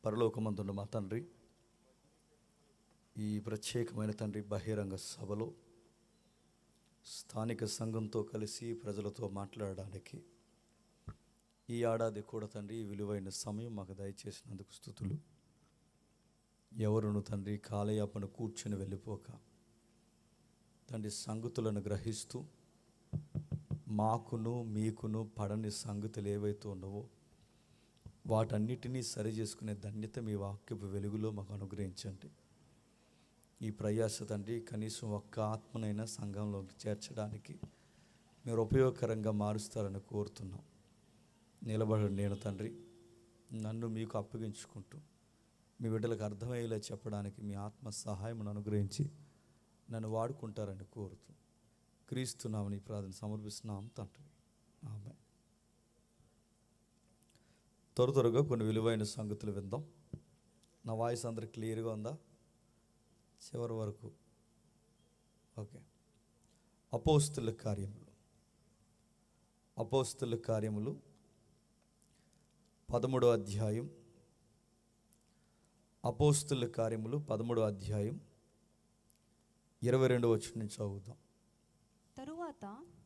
పరలోకమందున్న మా తండ్రి, ఈ ప్రత్యేకమైన తండ్రి బహిరంగ సభలో స్థానిక సంఘంతో కలిసి ప్రజలతో మాట్లాడడానికి ఈ ఏడాది కూడా తండ్రి విలువైన సమయం మాకు దయచేసినందుకు స్తుతులు. ఎవరును తండ్రి కాలయాపన కూర్చొని వెళ్ళిపోక తండ్రి సంగతులను గ్రహిస్తూ మాకును మీకును పడని సంగతులు ఏవైతే ఉన్నావో వాటన్నిటినీ సరి చేసుకునే ధన్యత మీ వాక్యపు వెలుగులో మాకు అనుగ్రహించండి. ఈ ప్రయాస తండ్రి కనీసం ఒక్క ఆత్మనైనా సంఘంలోకి చేర్చడానికి మీరు ఉపయోగకరంగా మారుస్తారని కోరుతున్నాం. నిలబడి నేను తండ్రి నన్ను మీకు అప్పగించుకుంటూ మీ బిడ్డలకు అర్థమయ్యేలా చెప్పడానికి మీ ఆత్మ సహాయమును అనుగ్రహించి నన్ను వాడుకుంటారని కోరుతూ క్రీస్తున్నామని ప్రార్థన సమర్పిస్తున్నాం తండ్రి. ఆమేన్. త్వరగా కొన్ని విలువైన సంగతులు విందాం. నా వాయిస్ అందరికి క్లియర్గా ఉందా? చివరి వరకు ఓకే. అపోస్తుల కార్యములు 13వ అధ్యాయం. అపోస్తుల కార్యములు 13వ అధ్యాయం 22వ వచనం నుంచి చదువుదాం.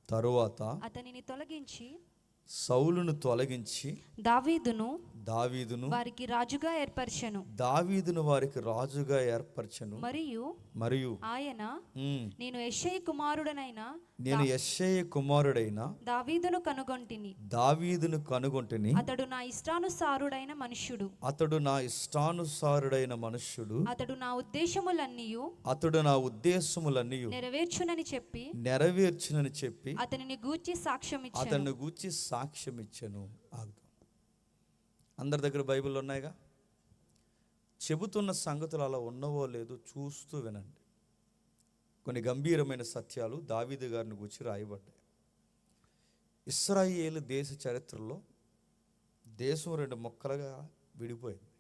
తరువాత అతనిని తొలగించి సౌలును తొలగించి దావీదును వారికి రాజుగా ఏర్పరచెను. మరియు ఆయన నేను యెషయి కుమారుడైన దావీదును కనుగొంటిని. అతడు నా ఇష్టానుసారుడైన మనుష్యుడు. అతడు నా ఉద్దేశములన్నీయు నెరవేర్చునని చెప్పి అతనిని గూర్చి సాక్ష్యం ఇచ్చెను. అందరి దగ్గర బైబిల్ ఉన్నాయిగా. చెబుతున్న సంగతులు అలా ఉన్నవో లేదో చూస్తూ వినండి. కొన్ని గంభీరమైన సత్యాలు దావీదు గారిని గురించి రాయబడ్డాయి. ఇశ్రాయేలు దేశ చరిత్రలో దేశం 2 ముక్కలుగా విడిపోయింది.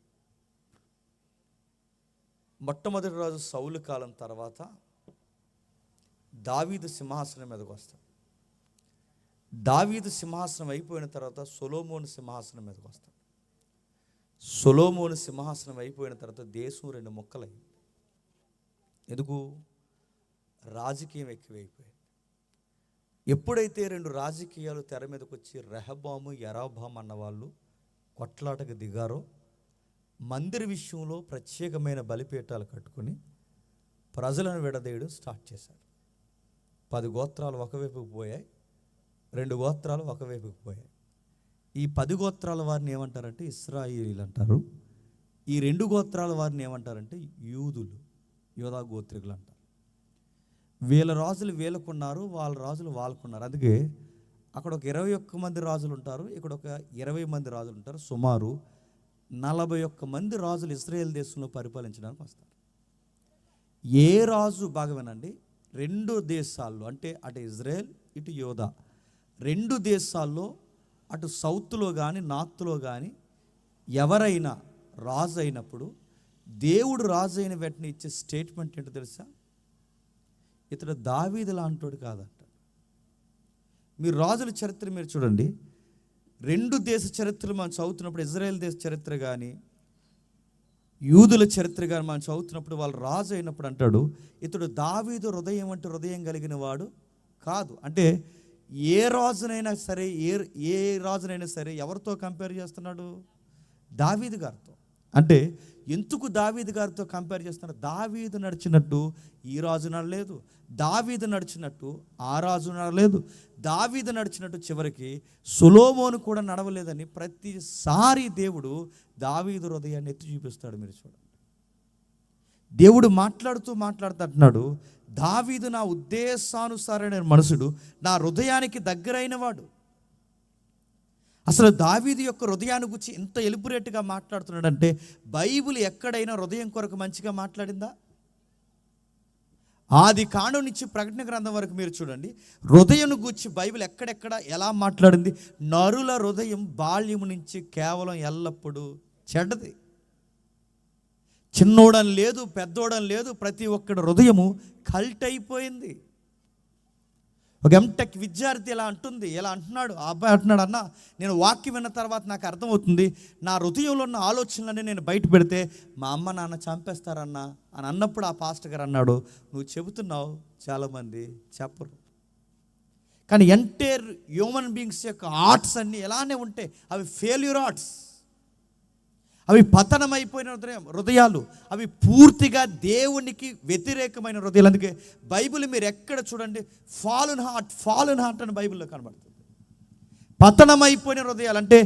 మొట్టమొదటి రాజు సౌలు కాలం తర్వాత దావీదు సింహాసనం మీదకి వస్తాడు. దావీదు సింహాసనం అయిపోయిన తర్వాత సొలొమోను సింహాసనం మీదకి వస్తాడు. సొలొమోను సింహాసనం అయిపోయిన తర్వాత దేశం 2 ముక్కలైంది. ఎందుకు? రాజకీయం ఎక్కువైపోయింది. ఎప్పుడైతే 2 రాజకీయాలు తెర మీదకి వచ్చి రెహబాము యరాబాము అన్నవాళ్ళు కొట్లాటకు దిగారో మందిర విషయంలో ప్రత్యేకమైన బలిపీఠాలు కట్టుకుని ప్రజలను విడదీయడం స్టార్ట్ చేశారు. 10 గోత్రాలు ఒకవైపుకు పోయాయి, 2 గోత్రాలు ఒకవైపుకి పోయాయి. ఈ 10 గోత్రాల వారిని ఏమంటారంటే ఇశ్రాయేలీలు అంటారు. ఈ 2 గోత్రాల వారిని ఏమంటారంటే యూదా గోత్రికులు అంటారు. వీళ్ళ రాజులు వీళ్ళకున్నారు, వాళ్ళ రాజులు వాళ్ళకున్నారు. అందుకే అక్కడ ఒక 21 మంది రాజులు ఉంటారు, ఇక్కడ ఒక 20 మంది రాజులు ఉంటారు. సుమారు 41 మంది రాజులు ఇశ్రాయేల్ దేశంలో పరిపాలించడానికి వస్తారు. ఏ రాజు బాగా వినండి, 2 దేశాల్లో అంటే అటు ఇజ్రాయెల్ ఇటు యూదా 2 దేశాల్లో అటు సౌత్లో కానీ నార్త్లో కానీ ఎవరైనా రాజు అయినప్పుడు దేవుడు రాజు అయిన వెంటనే ఇచ్చే స్టేట్మెంట్ ఏంటో తెలుసా? ఇతడు దావీదు లాంటోడు కాదంట. మీరు రాజుల చరిత్ర మీరు చూడండి. 2 దేశ చరిత్రలు మనం చదువుతున్నప్పుడు ఇజ్రాయెల్ దేశ చరిత్ర కానీ యూదుల చరిత్ర కానీ మనం చదువుతున్నప్పుడు వాళ్ళు రాజు అయినప్పుడు అంటాడు ఇతడు దావీదు హృదయం అంటే హృదయం కలిగిన వాడు కాదు. అంటే ఏ రాజునైనా సరే ఎవరితో కంపేర్ చేస్తున్నాడు? దావీదు గారితో. అంటే ఎందుకు దావీదు గారితో కంపేర్ చేస్తున్నాడు? దావీదు నడిచినట్టు ఈ రాజు నడలేదు, దావీదు నడిచినట్టు ఆ రాజు నడలేదు, దావీదు నడిచినట్టు చివరికి సొలొమోను కూడా నడవలేదని ప్రతిసారి దేవుడు దావీదు హృదయాన్ని ఎత్తి చూపిస్తాడు. మీరు చూడండి, దేవుడు మాట్లాడుతున్నాడు దావీదు నా ఉద్దేశానుసారైన మనుషుడు, నా హృదయానికి దగ్గరైన వాడు. అసలు దావీదు యొక్క హృదయాన్ని గురించి ఇంత ఎలిబరేట్గా మాట్లాడుతున్నాడంటే బైబిల్ ఎక్కడైనా హృదయం కొరకు మంచిగా మాట్లాడిందా? ఆది కాండం నుంచి ప్రకటన గ్రంథం వరకు మీరు చూడండి, హృదయం గురించి బైబిల్ ఎక్కడెక్కడ ఎలా మాట్లాడింది? నరుల హృదయం బాల్యము నుంచి కేవలం ఎల్లప్పుడూ చెడ్డది. చిన్నోడని లేదు, పెద్దోడని లేదు, ప్రతి ఒక్కడి హృదయము కల్ట్ అయిపోయింది. ఒక ఎంటెక్ విద్యార్థి ఎలా అంటున్నాడు, ఆ అబ్బాయి అంటున్నాడు, అన్న నేను వాక్యం విన్న తర్వాత నాకు అర్థమవుతుంది, నా హృదయంలో ఉన్న ఆలోచనలన్నీ నేను బయట పెడితే మా అమ్మ నాన్న చంపేస్తారన్నా అని అన్నప్పుడు ఆ పాస్టర్ గారు అన్నాడు, నువ్వు చెబుతున్నావు, చాలామంది చెప్పరు. కానీ ఎంటైర్ హ్యూమన్ బీయింగ్స్ యొక్క ఆర్ట్స్ అన్నీ ఎలానే ఉంటాయి, అవి ఫెయిల్యూర్ ఆర్ట్స్, అవి పతనమైపోయిన హృదయాలు, అవి పూర్తిగా దేవునికి వ్యతిరేకమైన హృదయాలు. అందుకే బైబిల్ మీరు ఎక్కడ చూడండి, ఫాలెన్ హార్ట్ అని బైబిల్లో కనబడుతుంది. పతనమైపోయిన హృదయాలు అంటే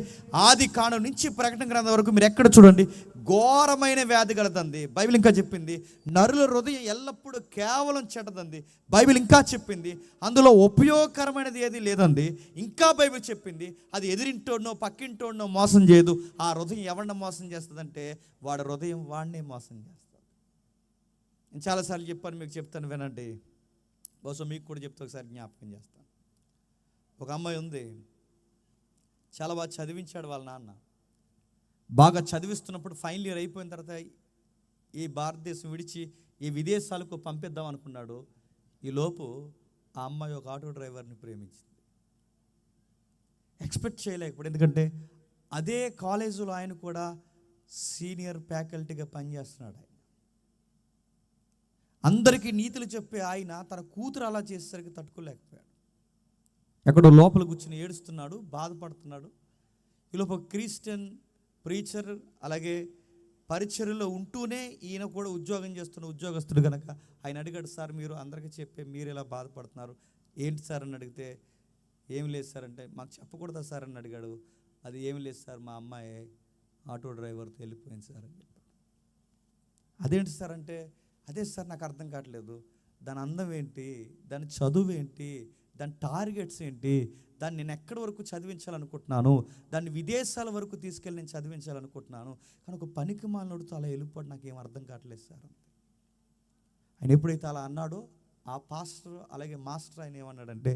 ఆది కాండం నుంచి ప్రకటన గ్రంథం వరకు మీరు ఎక్కడ చూడండి, ఘోరమైన వ్యాధి గలదంది. బైబిల్ ఇంకా చెప్పింది, నరుల హృదయం ఎల్లప్పుడూ కేవలం చెడ్డదంది. బైబిల్ ఇంకా చెప్పింది, అందులో ఉపయోగకరమైనది ఏది లేదండి. ఇంకా బైబిల్ చెప్పింది, అది ఎదిరింటోడనో పక్కింటోడనో మోసం చేయదు. ఆ హృదయం ఎవరిని మోసం చేస్తుందంటే వాడి హృదయం వాడినే మోసం చేస్తుంది. నేను చాలాసార్లు చెప్పాను, మీకు చెప్తాను వినండి, బహుశా మీకు కూడా చెప్తే ఒకసారి జ్ఞాపకం చేస్తాను. ఒక అమ్మాయి ఉంది, చాలా బాగా చదివించాడు వాళ్ళ నాన్న. బాగా చదివిస్తున్నప్పుడు ఫైనల్ ఇయర్ అయిపోయిన తర్వాత ఈ భారతదేశం విడిచి ఈ విదేశాలకు పంపిద్దాం అనుకున్నాడు. ఈలోపు ఆ అమ్మాయి ఒక ఆటో డ్రైవర్ని ప్రేమించింది. ఎక్స్పెక్ట్ చేయలేకపోయాడు, ఎందుకంటే అదే కాలేజీలో ఆయన కూడా సీనియర్ ఫ్యాకల్టీగా పనిచేస్తున్నాడు. ఆయన అందరికీ నీతులు చెప్పే ఆయన తన కూతురు అలా చేసేసరికి తట్టుకోలేకపోయాడు. ఎక్కడో లోపల కూర్చుని ఏడుస్తున్నాడు, బాధపడుతున్నాడు. ఈలోపు ఒక క్రిస్టియన్ ప్రీచర్ అలాగే పరిచర్యలో ఉంటూనే ఈయన కూడా ఉద్యోగం చేస్తున్న ఉద్యోగస్తుడు కనుక ఆయన అడిగాడు, సార్ మీరు అందరికీ చెప్పే మీరు ఇలా బాధపడుతున్నారు ఏంటి సార్ అని అడిగితే, ఏం లేదు సార్ అంటే, మాకు చెప్పకూడదా సార్ అని అడిగాడు. అది ఏమి లేదు సార్, మా అమ్మాయి ఆటో డ్రైవర్తో వెళ్ళిపోయింది సార్ అని చెప్పాడు. అదేంటి సార్ అంటే, అదే సార్ నాకు అర్థం కావట్లేదు, దాని అందం ఏంటి, దాని చదువు ఏంటి, దాని టార్గెట్స్ ఏంటి, దాన్ని నేను ఎక్కడి వరకు చదివించాలనుకుంటున్నాను, దాన్ని విదేశాల వరకు తీసుకెళ్ళి నేను చదివించాలనుకుంటున్నాను, కానీ ఒక పనికి మాలినోడితో అలా వెళ్ళిపోవడం నాకు ఏం అర్థం కావట్లేదు సార్. ఆయన ఎప్పుడైతే అలా అన్నాడో ఆ పాస్టర్ అలాగే మాస్టర్ ఆయన ఏమన్నాడంటే,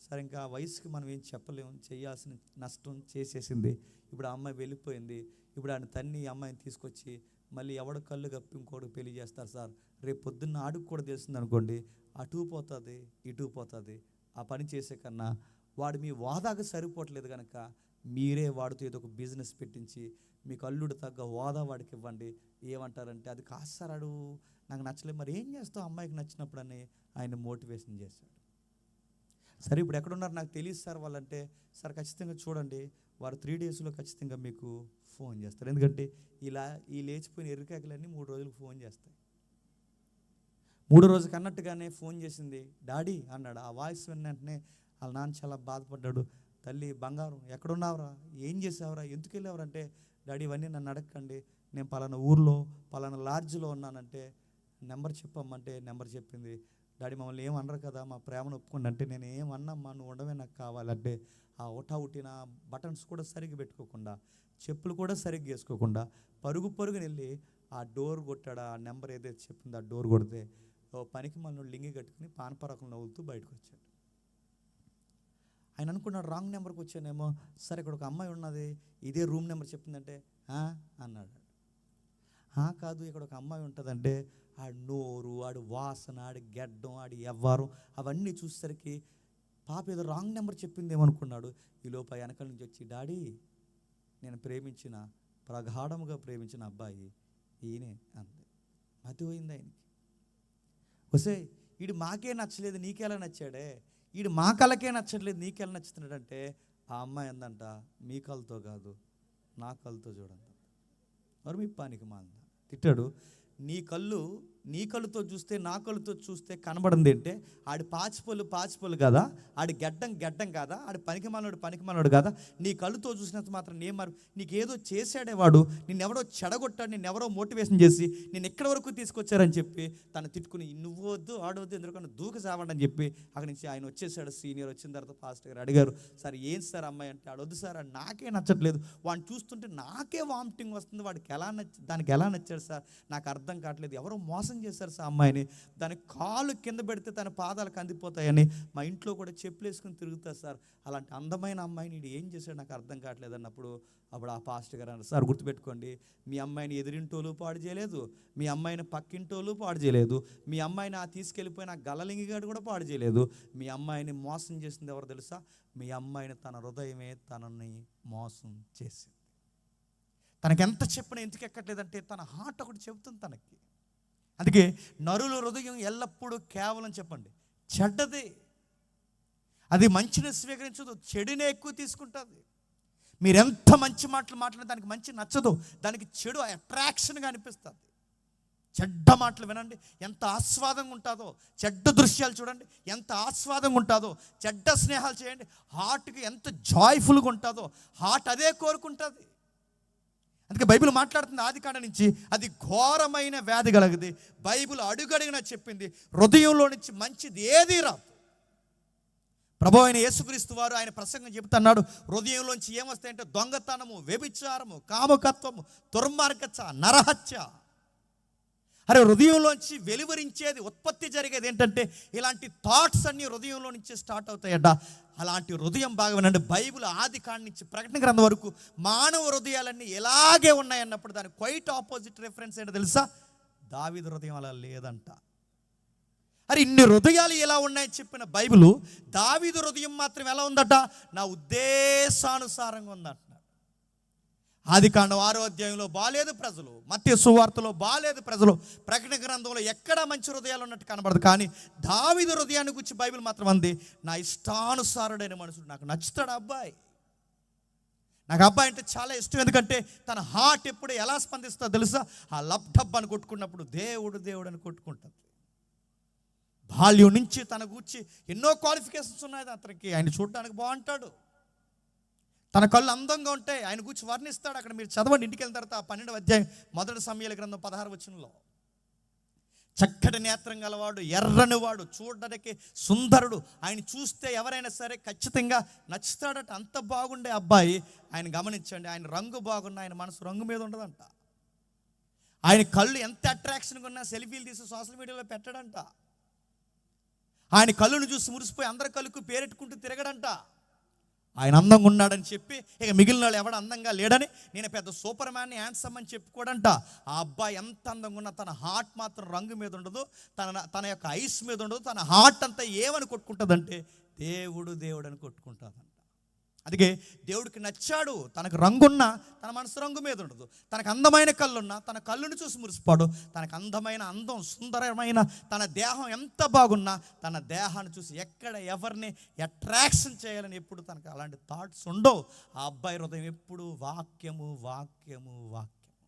సరే ఇంకా ఆ వయసుకి మనం ఏం చెప్పలేము, చేయాల్సిన నష్టం చేసేసింది, ఇప్పుడు ఆ అమ్మాయి వెళ్ళిపోయింది, ఇప్పుడు ఆయన తన్ని ఈ అమ్మాయిని తీసుకొచ్చి మళ్ళీ ఎవడు కళ్ళు కప్పి ఇంకోటి పెళ్లి చేస్తారు సార్, రేపు పొద్దున్న ఆడుకు కూడా తెలిసింది అనుకోండి, అటు పోతుంది ఇటు పోతుంది, ఆ పని చేసే కన్నా వాడు మీ వాదాకు సరిపోవట్లేదు కనుక మీరే వాడితో ఏదో ఒక బిజినెస్ పెట్టించి మీకు అల్లుడు తగ్గ హోదా వాడికి ఇవ్వండి. ఏమంటారంటే, అది కాదు సార్, అడు నాకు నచ్చలేదు, మరి ఏం చేస్తావు అమ్మాయికి నచ్చినప్పుడు అని ఆయన మోటివేషన్ చేశాడు. సరే ఇప్పుడు ఎక్కడున్నారు నాకు తెలియదు సార్ వాళ్ళంటే, సార్ ఖచ్చితంగా చూడండి, వారు 3 డేస్లో ఖచ్చితంగా మీకు ఫోన్ చేస్తారు, ఎందుకంటే ఈ లేచిపోయిన ఎరుకేకలన్నీ 3 రోజులకు ఫోన్ చేస్తాయి. 3వ రోజుకి అన్నట్టుగానే ఫోన్ చేసింది, డాడీ అన్నాడు. ఆ వాయిస్ విన్న వెంటనే వాళ్ళ నాన్న చాలా బాధపడ్డాడు. తల్లి బంగారం ఎక్కడున్నావురా, ఏం చేసావురా, ఎందుకు వెళ్ళావురంటే, డాడీ ఇవన్నీ నన్ను అడగకండి, నేను పలానా ఊర్లో పలానా లాడ్జ్లో ఉన్నానంటే నెంబర్ చెప్పమ్మంటే నెంబర్ చెప్పింది. డాడీ మమ్మల్ని ఏమనరు కదా, మా ప్రేమను ఒప్పుకోండి అంటే, నేను ఏమన్నామ్మా, నువ్వు ఉండవే నాకు కావాలంటే, ఆ ఉట్టిన బటన్స్ కూడా సరిగ్గా పెట్టుకోకుండా, చెప్పులు కూడా సరిగ్గా వేసుకోకుండా పరుగుని వెళ్ళి ఆ డోర్ కొట్టాడు. ఆ నెంబర్ ఏదైతే చెప్పిందో ఆ డోర్ కొడితే ఓ పనికి మన లింగి కట్టుకుని పానపరకం నవ్వుతూ బయటకు వచ్చాడు. ఆయన అనుకున్నాడు రాంగ్ నెంబర్కి వచ్చానేమో, సరే ఇక్కడ ఒక అమ్మాయి ఉన్నది, ఇదే రూమ్ నెంబర్ చెప్పిందంటే అన్నాడు. కాదు ఇక్కడ ఒక అమ్మాయి ఉంటుందంటే, ఆడి నోరు, ఆడి వాసన, ఆడి గెడ్డం, ఆడి ఎవ్వరం అవన్నీ చూసేసరికి పాప ఏదో రాంగ్ నెంబర్ చెప్పిందేమనుకున్నాడు. ఈ లోపల వెనకాల నుంచి వచ్చి, డాడీ నేను ప్రగాఢముగా ప్రేమించిన అబ్బాయి ఈయనే అంది. మతి పోయింది ఆయనకి. వసే వీడు మాకే నచ్చలేదు నీకెలా నచ్చాడే, వీడు మా కళ్ళకే నచ్చట్లేదు నీకెలా నచ్చుతున్నాడంటే, ఆ అమ్మాయి అందంట, మీ కళ్ళతో కాదు నా కళ్ళతో చూడండి. మరి మీ పానికి మాందా తిట్టాడు. నీ కళ్ళుతో చూస్తే నా కళ్ళుతో చూస్తే కనబడింది అంటే, ఆడి పాచిపళ్ళు కదా, ఆడి గడ్డం కాదా, ఆడి పనికిమాలోడు కదా, నీ కళ్ళుతో చూసినంత మాత్రం నీకేదో చేశాడే వాడు, నిన్నెవరో చెడగొట్టాడు, నిన్నెవరో మోటివేషన్ చేసి నేను ఎక్కడి వరకు తీసుకొచ్చారని చెప్పి తను తిట్టుకుని, నువ్వు వద్దు ఆడవద్దు ఎందుకన్నా దూకి సావండి అని చెప్పి అక్కడి నుంచి ఆయన వచ్చేసాడు. సీనియర్ వచ్చిన తర్వాత పాస్టర్ గారు అడిగారు, సార్ ఏం సార్ అమ్మాయి అంటే, ఆడొద్దు సార్, అది నాకే నచ్చట్లేదు, వాడిని చూస్తుంటే నాకే వామిటింగ్ వస్తుంది, దానికి ఎలా నచ్చాడు సార్ నాకు అర్థం కావట్లేదు, ఎవరో మోసం చేశారు సార్ అమ్మాయిని. దాని కాలు కింద పెడితే తన పాదాలకు అందిపోతాయని మా ఇంట్లో కూడా చెప్పులు వేసుకుని తిరుగుతారు సార్. అలాంటి అందమైన అమ్మాయిని వీడు ఏం చేశాడు నాకు అర్థం కావట్లేదు అన్నప్పుడు అప్పుడు ఆ పాస్టర్ గారు అన్నారు, సార్ గుర్తుపెట్టుకోండి, మీ అమ్మాయిని ఎదిరింటోళ్ళు పాడు చేయలేదు, మీ అమ్మాయిని పక్కింటోళ్ళు పాడు చేయలేదు, మీ అమ్మాయిని తీసుకెళ్ళిపోయిన గల్లలింగిగాడు కూడా పాడు చేయలేదు. మీ అమ్మాయిని మోసం చేసింది ఎవరు తెలుసా? మీ అమ్మాయిని తన హృదయమే తనని మోసం చేసింది. తనకి ఎంత చెప్పినా ఎందుకు ఎక్కట్లేదంటే తన హార్ట్ ఒకటి చెబుతుంది తనకి. అందుకే నరుల హృదయం ఎల్లప్పుడూ కేవలం చెప్పండి చెడ్డది. అది మంచిని స్వీకరించదు, చెడునే ఎక్కువ తీసుకుంటుంది. మీరెంత మంచి మాటలు మాట్లాడినా దానికి మంచి నచ్చదు, దానికి చెడు అట్రాక్షన్గా అనిపిస్తుంది. చెడ్డ మాటలు వినండి ఎంత ఆస్వాదంగా ఉంటుందో, చెడ్డ దృశ్యాలు చూడండి ఎంత ఆస్వాదంగా ఉంటుందో, చెడ్డ స్నేహాలు చేయండి హార్ట్కి ఎంత జాయ్ఫుల్గా ఉంటుందో, హార్ట్ అదే కోరుకుంటుంది. అందుకే బైబిల్ మాట్లాడుతుంది ఆదికాండం నుంచి, అది ఘోరమైన వ్యాధి కలగది. బైబిల్ అడుగడుగునా చెప్పింది హృదయంలో నుంచి మంచిది ఏది రాదు. ప్రభు అయిన యేసుక్రీస్తు వారు ఆయన ప్రసంగం చెబుతున్నాడు, హృదయంలోంచి ఏమొస్తాయంటే దొంగతనము, వ్యభిచారము, కామకత్వము, దుర్మార్గత, నరహత్య. అరే హృదయంలోంచి వెలువరించేది ఉత్పత్తి జరిగేది ఏంటంటే ఇలాంటి థాట్స్ అన్నీ హృదయంలో నుంచి స్టార్ట్ అవుతాయట. అలాంటి హృదయం బాగా వినండి, బైబిల్ ఆదికాండం నుంచి ప్రకటన గ్రంథం వరకు మానవ హృదయాలన్నీ ఎలాగే ఉన్నాయన్నప్పుడు దాని క్వైట్ ఆపోజిట్ రిఫరెన్స్ ఏంటో తెలుసా? దావీదు హృదయం అలా లేదంట. అరే ఇన్ని హృదయాలు ఎలా ఉన్నాయని చెప్పిన బైబిల్ దావీదు హృదయం మాత్రం ఎలా ఉందట? నా ఉద్దేశానుసారంగా ఉందంటున్నాడు. ఆదికాండం 6వ అధ్యాయంలో బాలేదు ప్రజలు, మత్తయి సువార్తలో బాలేదు ప్రజలు, ప్రకటన గ్రంథంలో ఎక్కడా మంచి హృదయాలు ఉన్నట్టు కనబడదు. కానీ దావీదు హృదయాన్ని గురించి బైబిల్ మాత్రం అంది, నా ఇష్టానుసారుడైన మనుషుడు, నాకు నచ్చుతాడు అబ్బాయి, నాకు అబ్బాయి అంటే చాలా ఇష్టం. ఎందుకంటే తన హార్ట్ ఎప్పుడు ఎలా స్పందిస్తుందో తెలుసా? ఆ లబ్ డబ్ అని కొట్టుకున్నప్పుడు దేవుడు దేవుడు అని కొట్టుకుంటుంది. బాల్యం నుంచి తన గురించి ఎన్నో క్వాలిఫికేషన్స్ ఉన్నాయి అతనికి. ఆయన చూడడానికి బాగుంటాడు, తన కళ్ళు అందంగా ఉంటాయి, ఆయన గురించి వర్ణిస్తాడు. అక్కడ మీరు చదవండి, ఇంటికి వెళ్ళిన తర్వాత 12వ అధ్యాయం 1 సమూయేలు గ్రంథం 16వ వచనంలో, చక్కటి నేత్రం గలవాడు, ఎర్రని వాడు, చూడడానికి సుందరుడు, ఆయన చూస్తే ఎవరైనా సరే ఖచ్చితంగా నచ్చుతాడట. అంత బాగుండే అబ్బాయి. ఆయన గమనించండి, ఆయన రంగు బాగున్నా ఆయన మనసు రంగు మీద ఉండదంట. ఆయన కళ్ళు ఎంత అట్రాక్షన్గా ఉన్నా సెల్ఫీలు తీసి సోషల్ మీడియాలో పెట్టడంట. ఆయన కళ్ళును చూసి మురిసిపోయి అందరి కళ్ళకు పేరెట్టుకుంటూ తిరగడంట. ఆయన అందంగా ఉన్నాడని చెప్పి ఇక మిగిలిన వాళ్ళు ఎవడ అందంగా లేడని నేను పెద్ద సూపర్ మ్యాన్ని హ్యాండ్సమ్ అని చెప్పుకోడంట. ఆ అబ్బాయి ఎంత అందంగా ఉన్నా తన హార్ట్ మాత్రం రంగు మీద ఉండదు, తన యొక్క ఐస్ మీద ఉండదు. తన హార్ట్ అంతా ఏమని కొట్టుకుంటుందంటే దేవుడు దేవుడు అని కొట్టుకుంటుందంట. అందుకే దేవుడికి నచ్చాడు, తనకు రంగున్నా తన మనసు రంగు మీద ఉండదు. తనకు అందమైన కళ్ళున్నా తన కళ్ళును చూసి మురిసిపోడు. తనకు అందమైన అందం, సుందరమైన తన దేహం ఎంత బాగున్నా తన దేహాన్ని చూసి ఎక్కడ ఎవరిని అట్రాక్షన్ చేయాలని ఎప్పుడు తనకు అలాంటి థాట్స్ ఉండవు. ఆ అబ్బాయి హృదయం ఎప్పుడు వాక్యము వాక్యము వాక్యము.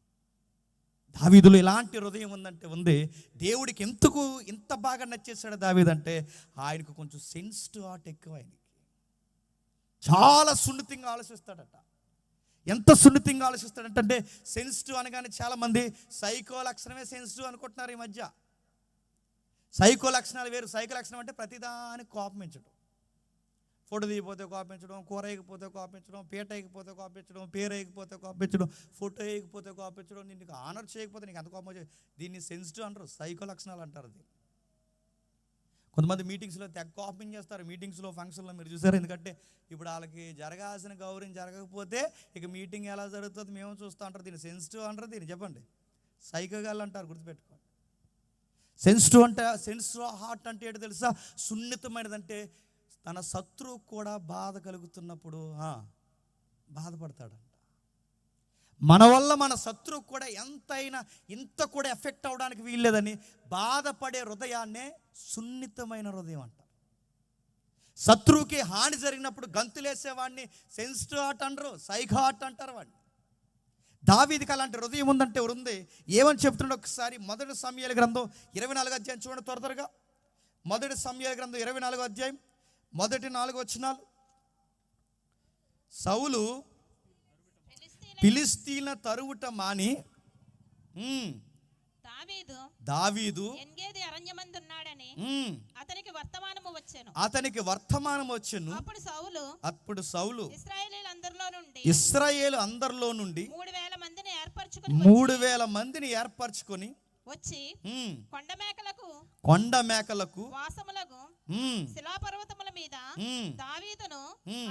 దావీదులో ఇలాంటి హృదయం ఉందంటే ఉంది. దేవుడికి ఎందుకు ఇంత బాగా నచ్చేసాడు దావీదు అంటే ఆయనకు కొంచెం సెన్సిటివ్ హార్ట్ ఎక్కువ. ఆయనకి చాలా సున్నితంగా ఆలోచిస్తాడట. ఎంత సున్నితంగా ఆలోచిస్తాడంటే సెన్సిటివ్ అనగానే చాలామంది సైకో లక్షణమే సెన్సిటివ్ అనుకుంటున్నారు ఈ మధ్య. సైకో లక్షణాలు వేరు. సైకో లక్షణం అంటే ప్రతిదానికి కోపమించడం, ఫోటో దిగిపోతే కోపించడం, కూర వేయకపోతే కోపించడం, పీట వేయకపోతే కోపించడం, పేరు వేయకపోతే కోపించడం, ఫోటో వేయకపోతే కోపించడం, నీకు ఆనర్ చేయకపోతే నీకు ఎంత కోపం. దీన్ని సెన్సిటివ్ అంటారు, సైకో లక్షణాలు అంటారు. దీన్ని కొంతమంది మీటింగ్స్లో తెగ కోపింగ్ చేస్తారు. మీటింగ్స్లో ఫంక్షన్లో మీరు చూసారు. ఎందుకంటే ఇప్పుడు వాళ్ళకి జరగాల్సిన గౌరవం జరగకపోతే ఇక మీటింగ్ ఎలా జరుగుతుంది మేము చూస్తూ ఉంటారు. దీన్ని సెన్సిటివ్ అంటారు. దీన్ని చెప్పండి సైకోగాళ్ళు అంటారు, గుర్తుపెట్టుకోండి. సెన్సిటివ్ హార్ట్ అంటే ఏంటో తెలుసా? సున్నితమైనదంటే తన శత్రువు కూడా బాధ కలుగుతున్నప్పుడు బాధపడతాడంట. మన వల్ల మన శత్రువు కూడా ఎంతైనా ఇంత కూడా ఎఫెక్ట్ అవడానికి వీల్లేదని బాధపడే హృదయాన్నే సున్నితమైన హృదయం అంటారు. శత్రువుకి హాని జరిగినప్పుడు గంతులేసేవాడిని సెన్సిటివ్ హార్ట్ అంటారు, సైకో హార్ట్ అంటారు వాడిని. దావీదుకి అలాంటి హృదయం ఉందంటే ఉంది. ఏమని చెప్తున్నాడు ఒకసారి 1 సమూయేలు గ్రంథం 24వ అధ్యాయం చూడండి త్వరగా. 1 సమూయేలు గ్రంథం 24వ అధ్యాయం 1-4 వచనాలు. సౌలు ఫిలిష్తీయుల తరువుట మాని దావీదు అతనికి వర్తమానము వచ్చెను. అప్పుడు సౌలు ఇశ్రాయేలు అందరిలో నుండి 3,000 మందిని ఏర్పరచుకొని వచ్చి కొండ మేకలకు వాసములకు శిలాపర్వతముల మీద దావీదును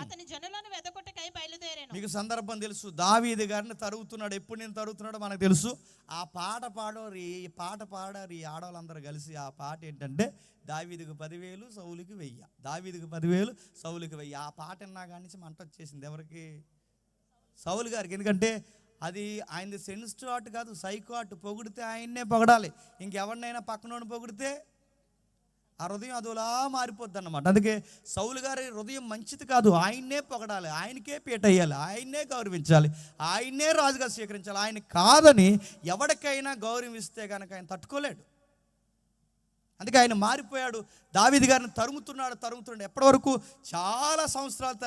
అతని జనులను వెదకొట్టకై బయలుదేరాను. మీకు సందర్భం తెలుసు, దావీదు గారిని తరుగుతున్నాడు. ఎప్పుడు నేను తరుగుతున్నాడో మనకు తెలుసు. ఆ పాట పాడారు ఈ ఆడవాళ్ళందరూ కలిసి. ఆ పాట ఏంటంటే దావీదుకు 10,000 సౌలుకి 1000, దావీదుకు 10,000 సౌలుకి 1000. ఆ పాట విన్నా కానీ మంట వచ్చేసింది ఎవరికి? సౌలు గారికి. ఎందుకంటే అది ఆయనది సెన్సిటివ్ ఆర్ట్ కాదు, సైకో ఆర్ట్. పొగిడితే ఆయన్నే పొగడాలి, ఇంకెవరినైనా పక్కనోని పొగిడితే ఆ హృదయం అదోలా మారిపోద్ది అన్నమాట. అందుకే సౌలు గారి హృదయం మంచిది కాదు, ఆయన్నే పొగడాలి, ఆయనకే పీట వేయాలి, ఆయన్నే గౌరవించాలి, ఆయన్నే రాజుగా స్వీకరించాలి. ఆయన కాదని ఎవరికైనా గౌరవిస్తే కనుక ఆయన తట్టుకోలేడు. అందుకే ఆయన మారిపోయాడు. దావీదు గారిని తరుముతున్నాడు. ఎప్పటి వరకు? చాలా సంవత్సరాలు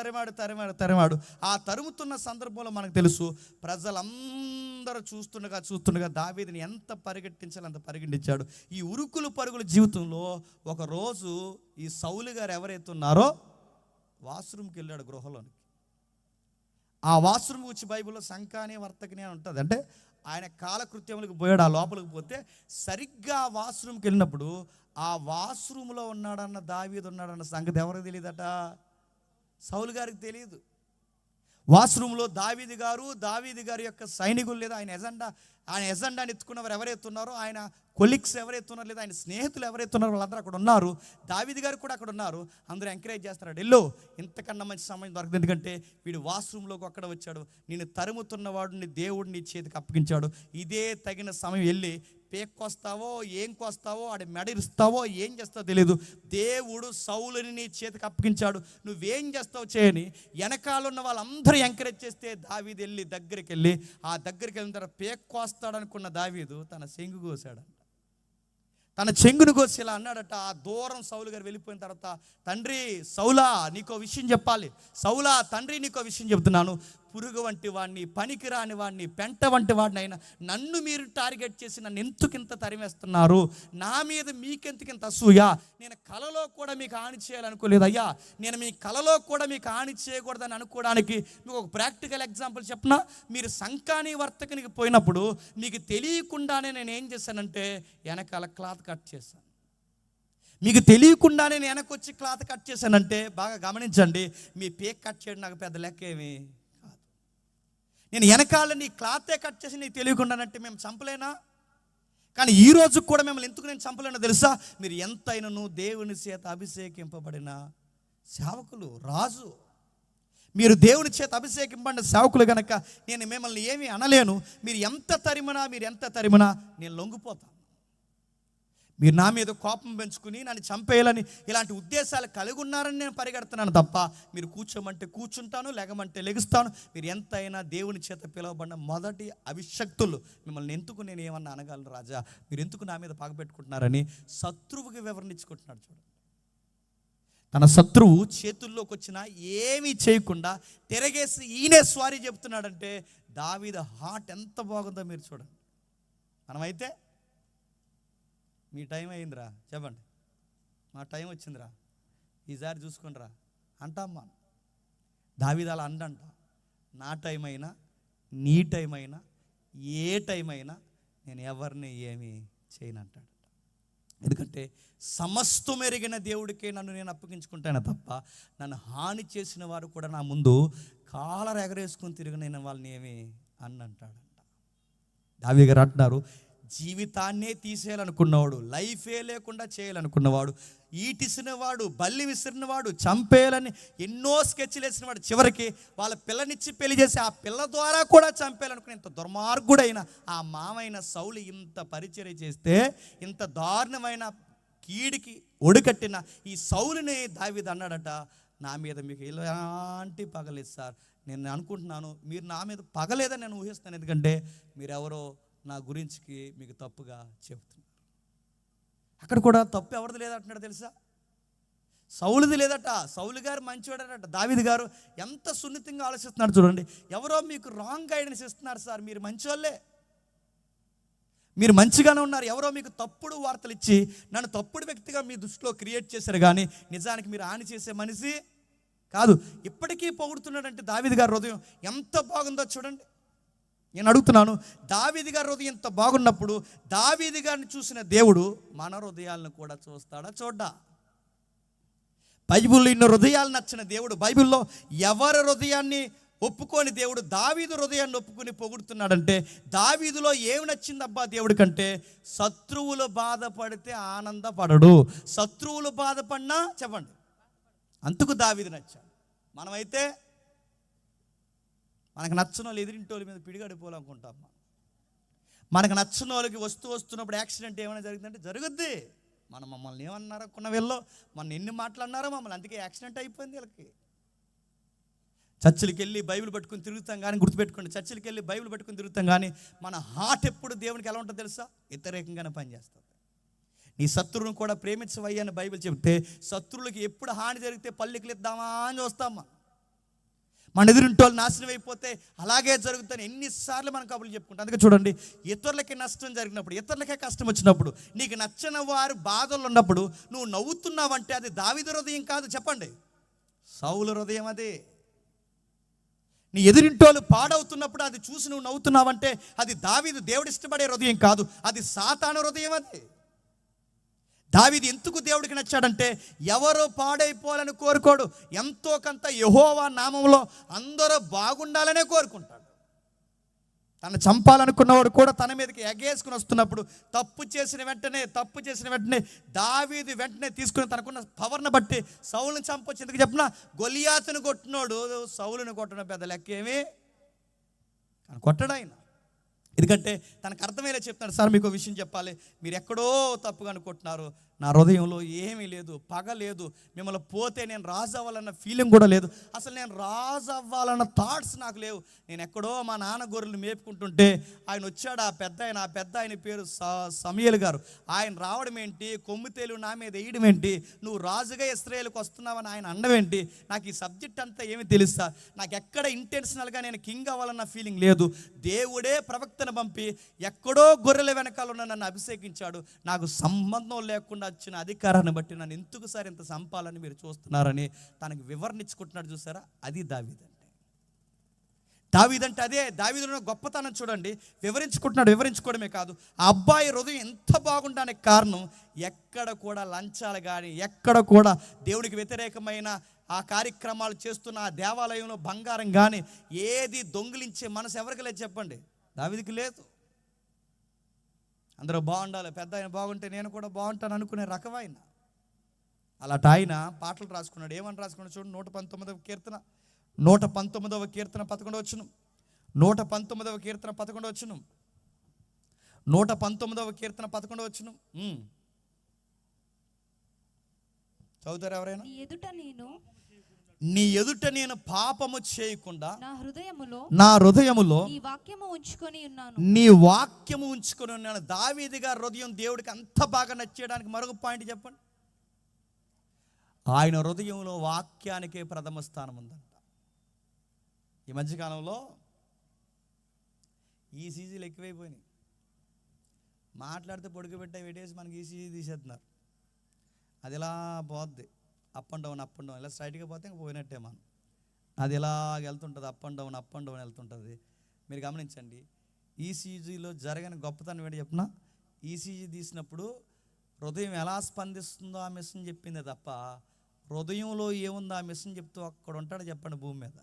తరిమాడు. ఆ తరుముతున్న సందర్భంలో మనకు తెలుసు, ప్రజలందరూ చూస్తుండగా దావీదుని ఎంత పరిగెట్టించాలో అంత పరిగెట్టించాడు. ఈ ఉరుకులు పరుగుల జీవితంలో ఒకరోజు ఈ సౌలు గారు ఎవరైతే ఉన్నారో వాష్రూమ్కి వెళ్ళాడు గృహలోనికి. ఆ వాష్రూమ్ వచ్చి బైబిల్లో సంకాని వర్తకని అని ఉంటుంది. అంటే ఆయన కాలకృత్యములకు పోయాడు. ఆ లోపలికి పోతే సరిగ్గా ఆ వాష్రూమ్కి వెళ్ళినప్పుడు ఆ వాష్రూమ్లో దావీదు ఉన్నాడన్న సంగతి ఎవరికి తెలియదట? సౌలు గారికి తెలియదు. వాష్రూమ్లో దావీదు గారి యొక్క సైనికులు లేదా ఆయన ఎజెండాని ఎత్తుకున్నవారు ఎవరైతే ఉన్నారో, ఆయన కొలీగ్స్ ఎవరైతే ఉన్నారో లేదా ఆయన స్నేహితులు ఎవరైతే ఉన్నారో వాళ్ళందరూ అక్కడ ఉన్నారు. దావీదు గారు కూడా అక్కడ ఉన్నారు. అందరూ ఎంకరేజ్ చేస్తున్నాడు, ఎల్లో ఇంతకన్నా మంచి సమయం దొరకదు, ఎందుకంటే వీడు వాష్రూమ్లోకి అక్కడ వచ్చాడు, నేను తరుముతున్నవాడు నీ దేవుడిని చేతికి అప్పగించాడు, ఇదే తగిన సమయం, వెళ్ళి పేక్కొస్తావో ఏం కోస్తావో ఆడి మెడరిస్తావో ఏం చేస్తావో తెలియదు, దేవుడు సౌలుని నీ చేతికి అప్పగించాడు, నువ్వేం చేస్తావు చేయని వెనకాలన్న వాళ్ళందరూ ఎంకరేజ్ చేస్తే దావీదు వెళ్ళి దగ్గరికి వెళ్ళిన తర్వాత పేక్కొస్తాడనుకున్న దావీదు తన చెంగు కోసాడు. తన చెంగును కోసి ఇలా అన్నాడట. ఆ దూరం సౌలు గారు వెళ్ళిపోయిన తర్వాత, తండ్రి సౌలా నీకో విషయం చెప్పాలి, సౌలా తండ్రి నీకో విషయం చెప్తున్నాను, పురుగు వంటి వాడిని, పనికి రాని వాడిని, పెంట వంటి వాడిని అయినా నన్ను మీరు టార్గెట్ చేసి నన్ను ఎందుకింత తరిమేస్తున్నారు, నా మీద మీకెందుకింత అసూయ, నేను కలలో కూడా మీకు హాని చేయాలనుకోలేదు అయ్యా, నేను మీ కలలో కూడా మీకు హాని చేయకూడదని అనుకోవడానికి మీకు ఒక ప్రాక్టికల్ ఎగ్జాంపుల్ చెప్పనా? మీరు సంకాని వర్తకునికి పోయినప్పుడు మీకు తెలియకుండానే నేను ఏం చేశానంటే వెనకాల క్లాత్ కట్ చేశాను. మీకు తెలియకుండానే నేను వెనకొచ్చి క్లాత్ కట్ చేశానంటే బాగా గమనించండి, మీ పేక్ కట్ చేయడం నాకు పెద్ద లెక్క ఏమి కాదు. నేను వెనకాల నీ క్లాతే కట్ చేసి నీకు తెలియకుండానంటే మేము చంపలేనా? కానీ ఈ రోజు కూడా మిమ్మల్ని ఎందుకు నేను చంపలేనో తెలుసా? మీరు ఎంతైనాను దేవుని చేత అభిషేకింపబడిన సేవకులు, రాజు, మీరు దేవుని చేత అభిషేకింపబడిన సేవకులు కనుక నేను మిమ్మల్ని ఏమీ అనలేను. మీరు ఎంత తరిమినా నేను లొంగిపోతాను. మీరు నా మీద కోపం పెంచుకుని నన్ను చంపేయాలని ఇలాంటి ఉద్దేశాలు కలిగి ఉన్నారని నేను పరిగెడుతున్నాను తప్ప, మీరు కూర్చోమంటే కూర్చుంటాను, లెగమంటే లెగుస్తాను. మీరు ఎంతైనా దేవుని చేత పిలువబడిన మొదటి అభిషక్తులు, మిమ్మల్ని ఎందుకు నేను ఏమన్నా అనగలను రాజా, మీరు ఎందుకు నా మీద పగబెట్టుకుంటున్నారని శత్రువుకి వివరణించుకుంటున్నాడు. చూడండి, తన శత్రువు చేతుల్లోకి వచ్చినా ఏమీ చేయకుండా తిరగేసి ఈయనే స్వారీ చెప్తున్నాడంటే దావీదు హార్ట్ ఎంత బాగుందో మీరు చూడండి. మనమైతే మీ టైం అయిందిరా చెప్పండి, మా టైం వచ్చిందిరా, ఈసారి చూసుకునిరా అంటామ్మా. దావీదు అలా అండంట, నా టైం అయినా నీ టైం అయినా ఏ టైం అయినా నేను ఎవరిని ఏమీ చేయనంటాడు. ఎందుకంటే సమస్తం ఎరిగిన దేవుడికే నన్ను నేను అప్పగించుకుంటాను తప్ప, నన్ను హాని చేసిన వారు కూడా నా ముందు కాలర్ ఎగరేసుకుని తిరిగిన వాళ్ళని ఏమి అంటాడంట. దావీదు గారు అంటున్నారు, జీవితాన్నే తీసేయాలనుకున్నవాడు, లైఫే లేకుండా చేయాలనుకున్నవాడు, ఈటిసినవాడు, బల్లి విసిరినవాడు, చంపేయాలని ఎన్నో స్కెచ్లు వేసినవాడు, చివరికి వాళ్ళ పిల్లనిచ్చి పెళ్లి చేసి ఆ పిల్ల ద్వారా కూడా చంపేయాలనుకుని ఇంత దుర్మార్గుడైన ఆ మామైన సౌలు ఇంత పరిచర్య చేస్తే, ఇంత దారుణమైన కీడికి ఒడికట్టిన ఈ సౌలుని దావీదు అన్నాడట, నా మీద మీకు ఎలాంటి పగలేదు సార్, నేను అనుకుంటున్నాను మీరు నా మీద పగలేదని నేను ఊహిస్తాను, ఎందుకంటే మీరెవరో నా గురించికి మీకు తప్పుగా చెబుతున్నారు. అక్కడ కూడా తప్పు ఎవరిది లేదంటున్నాడు తెలుసా? సౌలుది లేదట. సౌలు గారు మంచివాడట. దావీదు గారు ఎంత సున్నితంగా ఆలోచిస్తున్నాడు చూడండి. ఎవరో మీకు రాంగ్ గైడెన్స్ ఇస్తున్నారు సార్, మీరు మంచివాళ్ళే, మీరు మంచిగానే ఉన్నారు, ఎవరో మీకు తప్పుడు వార్తలు ఇచ్చి నన్ను తప్పుడు వ్యక్తిగా మీ దృష్టిలో క్రియేట్ చేశారు, కానీ నిజానికి మీరు హాని చేసే మనిషి కాదు. ఇప్పటికీ పొగుడుతున్నాడంటే దావీదు గారి హృదయం ఎంత బాగుందో చూడండి. నేను అడుగుతున్నాను, దావీదు గారి హృదయం ఇంత బాగున్నప్పుడు దావీదు గారిని చూసిన దేవుడు మన హృదయాలను కూడా చూస్తాడా చూడ్డా? బైబిల్లో ఇన్ని హృదయాలు నచ్చిన దేవుడు, బైబిల్లో ఎవరి హృదయాన్ని ఒప్పుకొని దేవుడు దావీదు హృదయాన్ని ఒప్పుకొని పొగుడుతున్నాడంటే, దావీదులో ఏమి నచ్చింది అబ్బా దేవుడి కంటే? శత్రువులు బాధపడితే ఆనందపడడు, శత్రువులు బాధపడినా చెప్పండి అందుకు దావీదు నచ్చాడు. మనమైతే మనకు నచ్చిన వాళ్ళు ఎదిరింటోళ్ళ మీద పిడిగడిపోవాలనుకుంటాం. మనకు నచ్చిన వాళ్ళకి వస్తున్నప్పుడు యాక్సిడెంట్ ఏమైనా జరిగిందంటే జరుగుద్ది. మమ్మల్ని ఏమన్నారో కొన్న వీళ్ళు మన ఎన్ని మాట్లాడినారో మమ్మల్ని, అందుకే యాక్సిడెంట్ అయిపోయింది వీళ్ళకి. చర్చిలకి వెళ్ళి బైబిల్ పట్టుకుని తిరుగుతాం కానీ, గుర్తుపెట్టుకోండి, చర్చిలకి వెళ్ళి బైబిల్ పట్టుకుని తిరుగుతాం కానీ మన హార్ట్ ఎప్పుడు దేవునికి ఎలా ఉంటుందో తెలుసా? వ్యతిరేకంగానే పనిచేస్తుంది. నీ శత్రువును కూడా ప్రేమించవయ్యా అని బైబిల్ చెప్తే, శత్రువులకి ఎప్పుడు హాని జరిగితే పల్లికలు ఇద్దామా అని చూస్తామా? మన ఎదురింటోళ్ళు నాశనం అయిపోతే అలాగే జరుగుతుంది. ఎన్నిసార్లు మనం కబుర్లు చెప్పుకుంటాం. అందుకే చూడండి, ఇతరులకి నష్టం జరిగినప్పుడు, ఇతరులకే కష్టం వచ్చినప్పుడు, నీకు నచ్చిన వారు బాధలు ఉన్నప్పుడు నువ్వు నవ్వుతున్నావంటే అది దావీదు హృదయం కాదు, చెప్పండి, సౌలు హృదయం. అది నీ ఎదురింటోళ్ళు పాడవుతున్నప్పుడు అది చూసి నువ్వు నవ్వుతున్నావంటే అది దావీదు దేవుడు ఇష్టపడే హృదయం కాదు, అది సాతాను హృదయం. అది దావీదు ఎందుకు దేవుడికి నచ్చాడంటే, ఎవరో పాడైపోవాలని కోరుకోడు, ఎంతో కొంత యెహోవా నామంలో అందరూ బాగుండాలనే కోరుకుంటాడు. తను చంపాలనుకున్నవాడు కూడా తన మీదకి ఎగేసుకుని వస్తున్నప్పుడు తప్పు చేసిన వెంటనే దావీదు వెంటనే తీసుకుని తనకున్న పవర్ని బట్టి సౌలుని చంపొచ్చు. ఎందుకు చెప్పినా, గొలియాతును కొట్టినోడు సౌలుని కొట్టడం పెద్ద లెక్కేమి కొట్టడు ఆయన. ఎందుకంటే తనకు అర్థమయ్యేలా చెప్తాడు. సార్ మీకు విషయం చెప్పాలి, మీరు ఎక్కడో తప్పుగా అనుకుంటున్నారు, నా హృదయంలో ఏమీ లేదు, పగ లేదు, మిమ్మల్ని పోతే నేను రాజు అవ్వాలన్న ఫీలింగ్ కూడా లేదు, అసలు నేను రాజు అవ్వాలన్న థాట్స్ నాకు లేవు. నేను ఎక్కడో మా నాన్న గొర్రెలు మేపుకుంటుంటే ఆయన వచ్చాడు, ఆ పెద్ద ఆయన పేరు సమూయేలు గారు. ఆయన రావడం ఏంటి, కొమ్ముతేలు నా మీద వేయడం ఏంటి, నువ్వు రాజుగా ఇశ్రాయేలుకు వస్తున్నావని ఆయన అనడం ఏంటి, నాకు ఈ సబ్జెక్ట్ అంతా ఏమి తెలుస్తా, నాకు ఎక్కడ ఇంటెన్షనల్గా నేను కింగ్ అవ్వాలన్న ఫీలింగ్ లేదు. దేవుడే ప్రవక్తను పంపి ఎక్కడో గొర్రెల వెనకాల ఉన్న నన్ను అభిషేకించాడు, నాకు సంబంధం లేకుండా వచ్చిన అధికారాన్ని బట్టి నన్ను ఎందుకు సార్ ఇంత సంపాలని మీరు చూస్తున్నారని తనకు వివరణించుకుంటున్నాడు. చూసారా, అది దావీదు అంటే. దావీదు అంటే అదే. దావీదులో గొప్పతనం చూడండి, వివరించుకోవడమే కాదు, ఆ అబ్బాయి హృదయం ఎంత బాగుండడానికి కారణం, ఎక్కడ కూడా లంచాలు కానీ, ఎక్కడ కూడా దేవుడికి వ్యతిరేకమైన ఆ కార్యక్రమాలు చేస్తున్న ఆ దేవాలయంలో బంగారం కానీ ఏది దొంగిలించే మనసు ఎవరికి లేదు చెప్పండి? దావీదుకి లేదు. అందరూ బాగుండాలి, పెద్ద ఆయన బాగుంటే నేను కూడా బాగుంటాను అనుకునే రకమైన. అలాంటి ఆయన పాటలు రాసుకున్నాడు. ఏమని రాసుకున్నాడు చూడండి, 119వ కీర్తన 11వ కీర్తన 11వ వచనం. 119వ కీర్తన 11వ వచనం. 119వ కీర్తన 11వ వచనం. చదువుతారు ఎవరైనా? నీ ఎదుట నేను పాపము చేయకుండా నా హృదయములో నీ వాక్యము ఉంచుకొని ఉన్నాను. దావీదు గారి హృదయం దేవుడికి అంత బాగా నచ్చేయడానికి మరొక పాయింట్ చెప్పండి, ఆయన హృదయంలో వాక్యానికే ప్రథమ స్థానం ఉందంట. ఈ మధ్యకాలంలో ఈసీజీలు ఎక్కువైపోయినాయి. మాట్లాడితే పొడుగు పెట్టే పెట్టేసి మనకి ఈసీజీ తీసేస్తున్నారు. అది ఇలా పోద్ది, అప్ అండ్ డౌన్ ఇలా స్ట్రైట్గా పోతే ఇంక పోయినట్టే. మనం అది ఇలా వెళ్తుంటుంది, అప్ అండ్ డౌన్ వెళ్తుంటుంది. మీరు గమనించండి, ఈసీజీలో జరగని గొప్పతనం ఏంటి చెప్పిన, ఈసీజీ తీసినప్పుడు హృదయం ఎలా స్పందిస్తుందో ఆ మిషన్ చెప్పిందే తప్ప హృదయంలో ఏముందో ఆ మిషన్ చెప్తూ అక్కడ ఉంటాడు చెప్పండి. భూమి మీద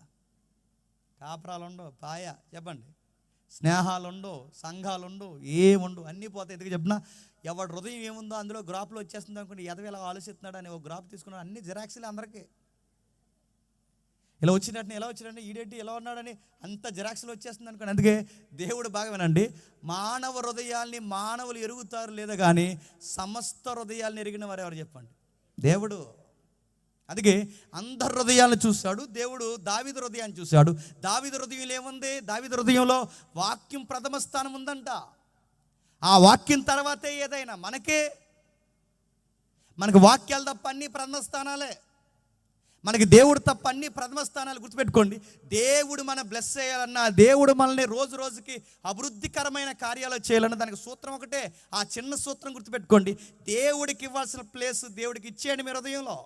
కాపురాలు ఉండవు, పాయ చెప్పండి, స్నేహాలు ఉండవు, సంఘాలు ఉండవు, ఏముండవు, అన్నీ పోతాయి. ఎందుకు చెప్పినా, ఎవడు హృదయం ఏముందో అందులో గ్రాఫ్లో వచ్చేస్తుంది అనుకోండి. ఎదవి ఎలా ఆలోచిస్తున్నాడు అని ఒక గ్రాఫ్ తీసుకున్నాడు, అన్ని జిరాక్స్లే అందరికీ. ఇలా వచ్చినట్టు ఈడేంటి ఎలా ఉన్నాడని అంత జిరాక్స్లో వచ్చేస్తుంది అనుకోండి. అందుకే దేవుడు బాగా వినండి, మానవ హృదయాల్ని మానవులు ఎరుగుతారు లేదా కానీ సమస్త హృదయాల్ని ఎరిగిన వారు ఎవరు చెప్పండి? దేవుడు. అందుకే అందరి హృదయాలను చూశాడు దేవుడు. దావీదు హృదయాన్ని చూశాడు. దావీదు హృదయంలో ఏముంది? దావీదు హృదయంలో వాక్యం ప్రథమ స్థానం ఉందంట. ఆ వాక్యం తర్వాతే ఏదైనా. మనకు వాక్యాలు తప్ప అన్ని ప్రథమ స్థానాలే. మనకి దేవుడు తప్ప అన్ని ప్రథమ స్థానాలు. గుర్తుపెట్టుకోండి, దేవుడు మన బ్లెస్ చేయాలన్నా, దేవుడు మనల్ని రోజు రోజుకి అభివృద్ధికరమైన కార్యాలు చేయాలన్నా దానికి సూత్రం ఒకటే. ఆ చిన్న సూత్రం గుర్తుపెట్టుకోండి, దేవుడికి ఇవ్వాల్సిన ప్లేస్ దేవుడికి ఇచ్చేయండి మీ హృదయంలో.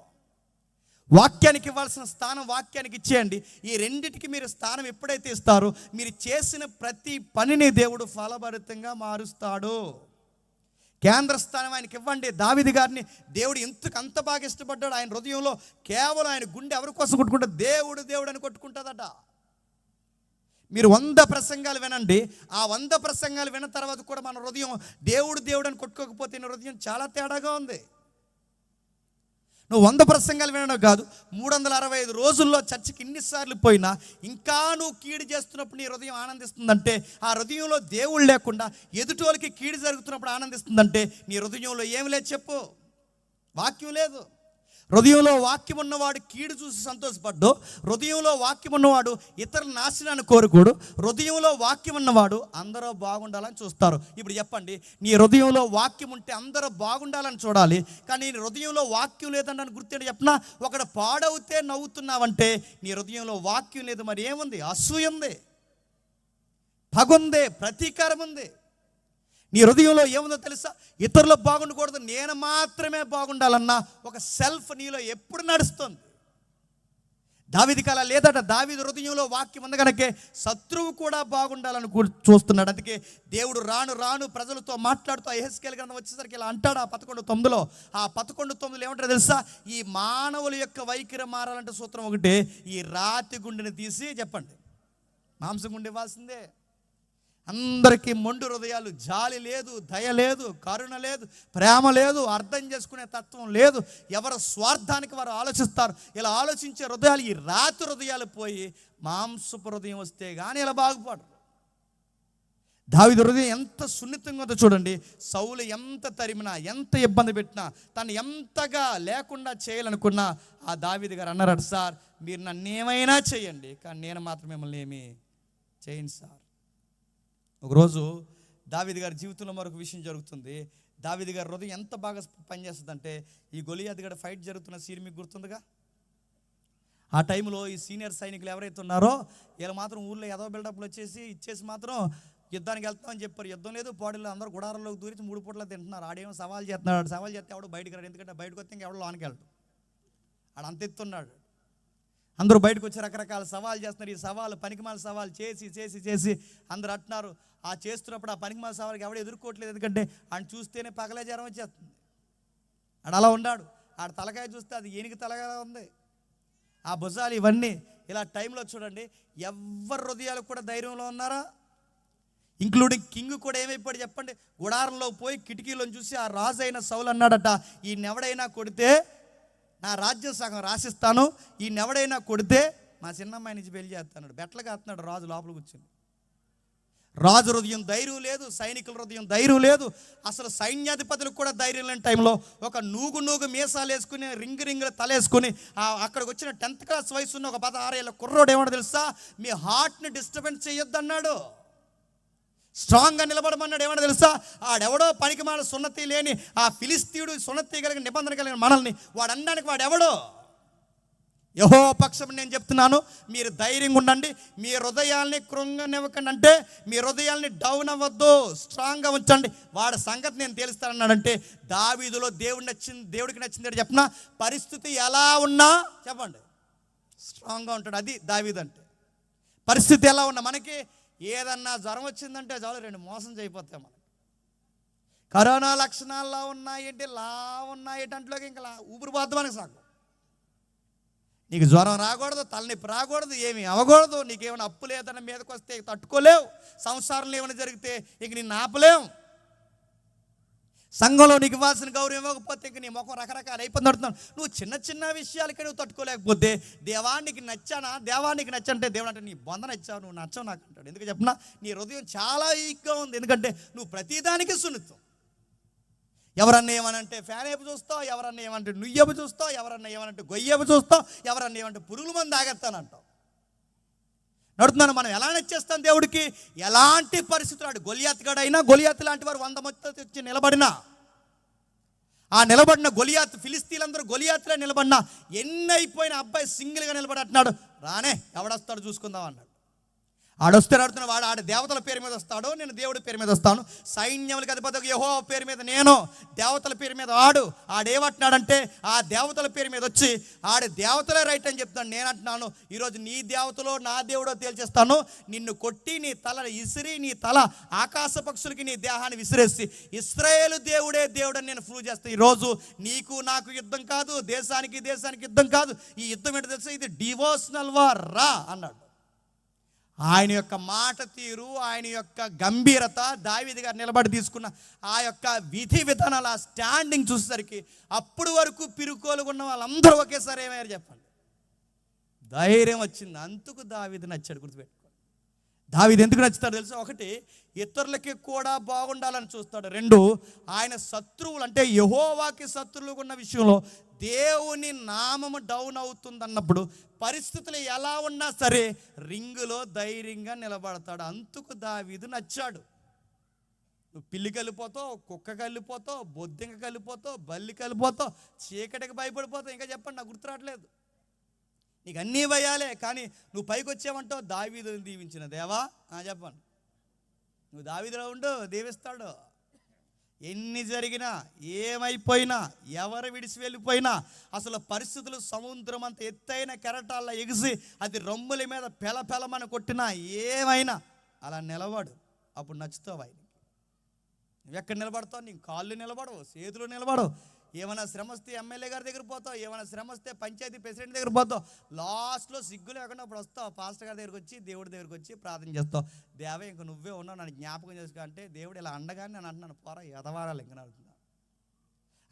వాక్యానికి ఇవ్వాల్సిన స్థానం వాక్యానికి ఇచ్చేయండి. ఈ రెండిటికి మీరు స్థానం ఎప్పుడైతే ఇస్తారో మీరు చేసిన ప్రతి పనిని దేవుడు ఫలభరితంగా మారుస్తాడు. కేంద్ర స్థానం ఆయనకి ఇవ్వండి. దావీదు గారిని దేవుడు ఎందుకు అంత బాగా ఇష్టపడ్డాడు? ఆయన హృదయంలో కేవలం ఆయన గుండె ఎవరి కోసం కొట్టుకుంటే దేవుడు దేవుడు అని కొట్టుకుంటుందట. మీరు 100 ప్రసంగాలు వినండి, ఆ 100 ప్రసంగాలు విన్న తర్వాత కూడా మన హృదయం దేవుడు దేవుడు అని కొట్టుకోకపోతే నీ హృదయం చాలా తేడాగా ఉంది. నువ్వు 100 ప్రసంగాలు వినడం కాదు, 365 రోజుల్లో చర్చికి ఇన్నిసార్లు పోయినా ఇంకా నువ్వు కీడు చేస్తున్నప్పుడు నీ హృదయం ఆనందిస్తుందంటే, ఆ హృదయంలో దేవుడు లేకుండా ఎదుటోళ్ళకి కీడు జరుగుతున్నప్పుడు ఆనందిస్తుందంటే నీ హృదయంలో ఏమి లేదు చెప్పు? వాక్యం లేదు. హృదయంలో వాక్యం ఉన్నవాడు కీడు చూసి సంతోషపడ్డు, హృదయంలో వాక్యం ఉన్నవాడు ఇతరుల నాశనాన్ని కోరుకోడు, హృదయంలో వాక్యం ఉన్నవాడు అందరూ బాగుండాలని చూస్తారు. ఇప్పుడు చెప్పండి, నీ హృదయంలో వాక్యం ఉంటే అందరూ బాగుండాలని చూడాలి, కానీ నీ హృదయంలో వాక్యం లేదని గుర్తేంటి చెప్పనా? ఒకడు పాడవుతే నవ్వుతున్నావంటే నీ హృదయంలో వాక్యం లేదు. మరి ఏముంది? అసూయ ఉంది, పగుంది, ప్రతీకారం ఉంది. నీ హృదయంలో ఏముందో తెలుసా? ఇతరులు బాగుండకూడదు, నేను మాత్రమే బాగుండాలన్న ఒక సెల్ఫ్ నీలో ఎప్పుడు నడుస్తుంది. దావీదుకి అలా లేదట. దావీదు హృదయంలో వాక్యం ఉంది కనుకే శత్రువు కూడా బాగుండాలని చూస్తున్నాడు. అందుకే దేవుడు రాను రాను ప్రజలతో మాట్లాడుతూ యెహెజ్కేలు గ్రంథం వచ్చేసరికి ఇలా అంటాడు. ఆ 11:9లో, ఆ 11:9 ఏమంటారో తెలుసా? ఈ మానవుల యొక్క వైఖరి మారాలంటే సూత్రం ఒకటే, ఈ రాతి గుండెని తీసి చెప్పండి మాంసం గుండె ఇవ్వాల్సిందే. అందరికీ మొండు హృదయాలు, జాలి లేదు, దయ లేదు, కరుణ లేదు, ప్రేమ లేదు, అర్థం చేసుకునే తత్వం లేదు. ఎవరి స్వార్థానికి వారు ఆలోచిస్తారు. ఇలా ఆలోచించే హృదయాలు, ఈ రాతి హృదయాలు పోయి మాంసపు హృదయం వస్తే కానీ ఇలా బాగుపడరు. దావీదు హృదయం ఎంత సున్నితంగా ఉందో చూడండి. సౌలు ఎంత తరిమినా, ఎంత ఇబ్బంది పెట్టినా, తను ఎంతగా లేకుండా చేయాలనుకున్నా ఆ దావీదు గారు అన్నారట, సార్ మీరు నన్ను ఏమైనా చేయండి కానీ నేను మాత్రం మిమ్మల్ని ఏమీ చేయను సార్. ఒకరోజు దావీదు గారి జీవితంలో మరొక విషయం జరుగుతుంది. దావీదు గారి హృదయం ఎంత బాగా పనిచేస్తుందంటే, ఈ గొలియాతు గారి ఫైట్ జరుగుతున్న సీన్ మీకు గుర్తుందిగా? ఆ టైంలో ఈ సీనియర్ సైనికులు ఎవరైతే ఉన్నారో వీళ్ళు మాత్రం ఊళ్ళో ఏదో బిల్డప్లు ఇచ్చేసి మాత్రం యుద్ధానికి వెళ్తామని చెప్పారు. యుద్ధం లేదు, పాడీలు అందరూ గుడారంలోకి దూరించి 3 పూటలా తింటున్నారు. ఆడేమో సవాల్ చేస్తున్నాడు. సవాల్ చేస్తే ఎవడో బయటకు రాడు, ఎందుకంటే బయటకు వస్తే ఇంకెవడో లోనికి వెళ్ళడు. ఆడ అంత ఎత్తున్నాడు. అందరూ బయటకు వచ్చి రకరకాల సవాల్ చేస్తున్నారు. ఈ సవాలు పనికిమాల సవాల్ చేసి చేసి చేసి అందరూ అంటున్నారు. ఆ చేస్తున్నప్పుడు ఆ పనికిమాల సవాల్కి ఎవడో ఎదుర్కోవట్లేదు, ఎందుకంటే ఆయన చూస్తేనే పగలే జ్వరం వచ్చేస్తుంది. ఆడ అలా ఉన్నాడు. ఆడ తలకాయ చూస్తే అది ఏనుగు తలగా ఉంది, ఆ భుజాలు ఇవన్నీ. ఇలా టైంలో చూడండి, ఎవరి హృదయాలు కూడా ధైర్యంలో ఉన్నారా? ఇంక్లూడింగ్ కింగ్ కూడా ఏమైపోయాడు చెప్పండి? గుడారంలో పోయి కిటికీలో చూసి ఆ రాజు అయిన సౌలు అన్నాడట, ఈయనెవడైనా కొడితే నా రాజ్యం సగం రాసిస్తాను, ఈయనెవడైనా కొడితే మా చిన్నమ్మాయి నుంచి పెళ్లి చేస్తాడు. బెట్లగా వస్తున్నాడు రాజు లోపల కూర్చొని. రాజు హృదయం ధైర్యం లేదు, సైనికుల హృదయం ధైర్యం లేదు, అసలు సైన్యాధిపతులకు కూడా ధైర్యం లేని టైంలో ఒక నూగు మీసాలు వేసుకుని రింగుల తలేసుకుని అక్కడికి వచ్చిన 10th క్లాస్ వయసు ఉన్న ఒక 16 ఏళ్ళ కుర్రోడు ఏమన్నా తెలుసా? మీ హార్ట్ని డిస్టర్బెన్స్ చేయొద్దు అన్నాడు. స్ట్రాంగ్గా నిలబడమన్నాడు. ఏమన్నా తెలుసా? ఆడెవడో పనికిమాల సున్నతి లేని ఆ ఫిలిస్తీయుడు, సున్నతి కలిగిన నిబంధన కలిగిన మనల్ని వాడు అనడానికి వాడెవడో? యెహోవా పక్షం నేను చెప్తున్నాను, మీరు ధైర్యంగా ఉండండి, మీ హృదయాల్ని కృంగనివ్వకండి. అంటే మీ హృదయాల్ని డౌన్ అవ్వద్దు, స్ట్రాంగ్గా ఉంచండి, వాడి సంగతి నేను తెలుస్తానన్నాడంటే దావీదులో దేవుడికి నచ్చింది చెప్పనా? పరిస్థితి ఎలా ఉన్నా చెప్పండి స్ట్రాంగ్గా ఉంటాడు. అది దావీదు అంటే. పరిస్థితి ఎలా ఉన్నా, మనకి ఏదన్నా జ్వరం వచ్చిందంటే చాలు 2 మోసం చేయిపోతాయి. మనం కరోనా లక్షణాల్లో ఉన్నాయేంటి, ఉన్నాయేటంట్లోకి ఇంకా ఊపిరి పోద్దు మనకి సాగు. నీకు జ్వరం రాకూడదు, తలనొప్పి రాకూడదు, ఏమి అవ్వకూడదు, నీకేమైనా అప్పు లేదన్న మీదకి వస్తే తట్టుకోలేవు, సంసారంలో ఏమైనా జరిగితే ఇంక నిన్ను ఆపలేవు, సంఘంలో నీకు ఇవ్వాల్సిన గౌరవం ఇవ్వకపోతే ఇంక నీ ముఖం రకరకాలు అయిపోతున్నాడు. నువ్వు చిన్న చిన్న విషయాలకి నువ్వు తట్టుకోలేకపోతే దేవానికి నచ్చంటే దేవుడు అంటే నీ బొంద నచ్చావు, నువ్వు నచ్చవు నాకు అంటాడు. ఎందుకు చెప్పినా నీ హృదయం చాలా వీక్గా ఉంది, ఎందుకంటే నువ్వు ప్రతిదానికి సున్నితం. ఎవరన్నా ఏమనంటే ఫ్యాన్ వైపు చూస్తావు, ఎవరన్నా ఏమంటే నుయ్యపు చూస్తావు, ఎవరన్నా ఏమనంటే గొయ్యపు చూస్తావు, ఎవరన్నా ఏమంటే పురుగుల మంది ఆగేస్తానంటావు. నడుతున్నాను. మనం ఎలా నచ్చేస్తాం దేవుడికి? ఎలాంటి పరిస్థితులు ఆడు గొలియాతుగాడైనా, గొలియాతు లాంటి వారు 100 మంది వచ్చి నిలబడినా, ఆ నిలబడిన గొలియాతు ఫిలిస్తీన్లందరూ గొలియాతులో నిలబడినా ఎన్నైపోయిన అబ్బాయి సింగిల్గా నిలబడి అంటున్నాడు, రానే ఎవడొస్తాడు చూసుకుందాం అన్నాడు. ఆడొస్తే ఆడుతున్న వాడు ఆడ దేవతల పేరు మీద వస్తాడు, నేను దేవుడి పేరు మీద వస్తాను. సైన్యములకు అధిపతి యెహోవా పేరు మీద నేను, దేవతల పేరు మీద ఆడేమంటున్నాడంటే ఆ దేవతల పేరు మీద వచ్చి ఆడే దేవతలే రైట్ అని చెప్తాను. నేను అంటున్నాను ఈరోజు నీ దేవతలో నా దేవుడో తేల్చేస్తాను. నిన్ను కొట్టి నీ తల ఇసిరి నీ తల ఆకాశ పక్షులకి నీ దేహాన్ని విసిరేసి ఇశ్రాయేలు దేవుడే దేవుడని నేను ప్రూవ్ చేస్తాను. ఈరోజు నీకు నాకు యుద్ధం కాదు, దేశానికి యుద్ధం కాదు. ఈ యుద్ధం ఏంటో తెలుసా? ఇది డివోషనల్ వార్ రా అన్నాడు. ఆయన యొక్క మాట తీరు, ఆయన యొక్క గంభీరత, దావీదు గారు నిలబడి తీసుకున్న ఆ యొక్క విధి విధానాలు, ఆ స్టాండింగ్ చూసేసరికి అప్పుడు వరకు పిరుకోలుగా ఉన్న వాళ్ళందరూ ఒకేసారి ఏమయ్యారు చెప్పండి? ధైర్యం వచ్చింది. అందుకు దావీదు నచ్చాడు. గుర్తుపెట్టుకో, దావీదు ఎందుకు నచ్చుతాడు తెలుసా? ఒకటి, ఇతరులకి కూడా బాగుండాలని చూస్తాడు. రెండు, ఆయన శత్రువులు అంటే యెహోవాకి శత్రువులుగా ఉన్న విషయంలో దేవుని నామము డౌన్ అవుతుందన్నప్పుడు పరిస్థితులు ఎలా ఉన్నా సరే రింగులో ధైర్యంగా నిలబడతాడు. అందుకు దావీదు నచ్చాడు. నువ్వు పిల్లి కలిపోతావు, కుక్క కలిపోతావు, బొద్దింక కలిపోతావు, బల్లి కలిపోతావు, చీకటికి భయపడిపోతావు. ఇంకా చెప్పండి, నాకు గుర్తు రావట్లేదు. నీకు అన్నీ భయాలే, కానీ నువ్వు పైకి వచ్చావంటావు దావీదుని దీవించిన దేవా. చెప్పండి, నువ్వు దావీదులో ఉండు, దీవిస్తాడు. ఎన్ని జరిగినా, ఏమైపోయినా, ఎవరు విడిచి వెళ్ళిపోయినా, అసలు పరిస్థితులు సముద్రం అంత ఎత్తైన కెరటాల్లో ఎగిసి అది రొమ్ముల మీద పెలపెలమని కొట్టినా, ఏమైనా అలా నిలబడు. అప్పుడు నచ్చుతావు ఆయనకి. నువ్వు ఎక్కడ నిలబడతావు? నీ కాళ్ళు నిలబడవు, చేతులు నిలబడవు. ఏమైనా శ్రమ వస్తే ఎమ్మెల్యే గారి దగ్గర పోతావు, ఏమైనా శ్రమ వస్తే పంచాయతీ ప్రెసిడెంట్ దగ్గర పోతావు. లాస్ట్లో సిగ్గు లేకుండా అప్పుడు వస్తావు, పాస్టర్ గారి దగ్గరికి వచ్చి, దేవుడి దగ్గరికి వచ్చి ప్రార్థన చేస్తావు. దేవా ఇంక నువ్వే ఉన్నావు, నన్ను జ్ఞాపకం చేసుకో అంటే దేవుడు ఇలా అండగానే నేను అంటున్నాను, పోరా ఎదవారాలు ఇంకా అవుతున్నా.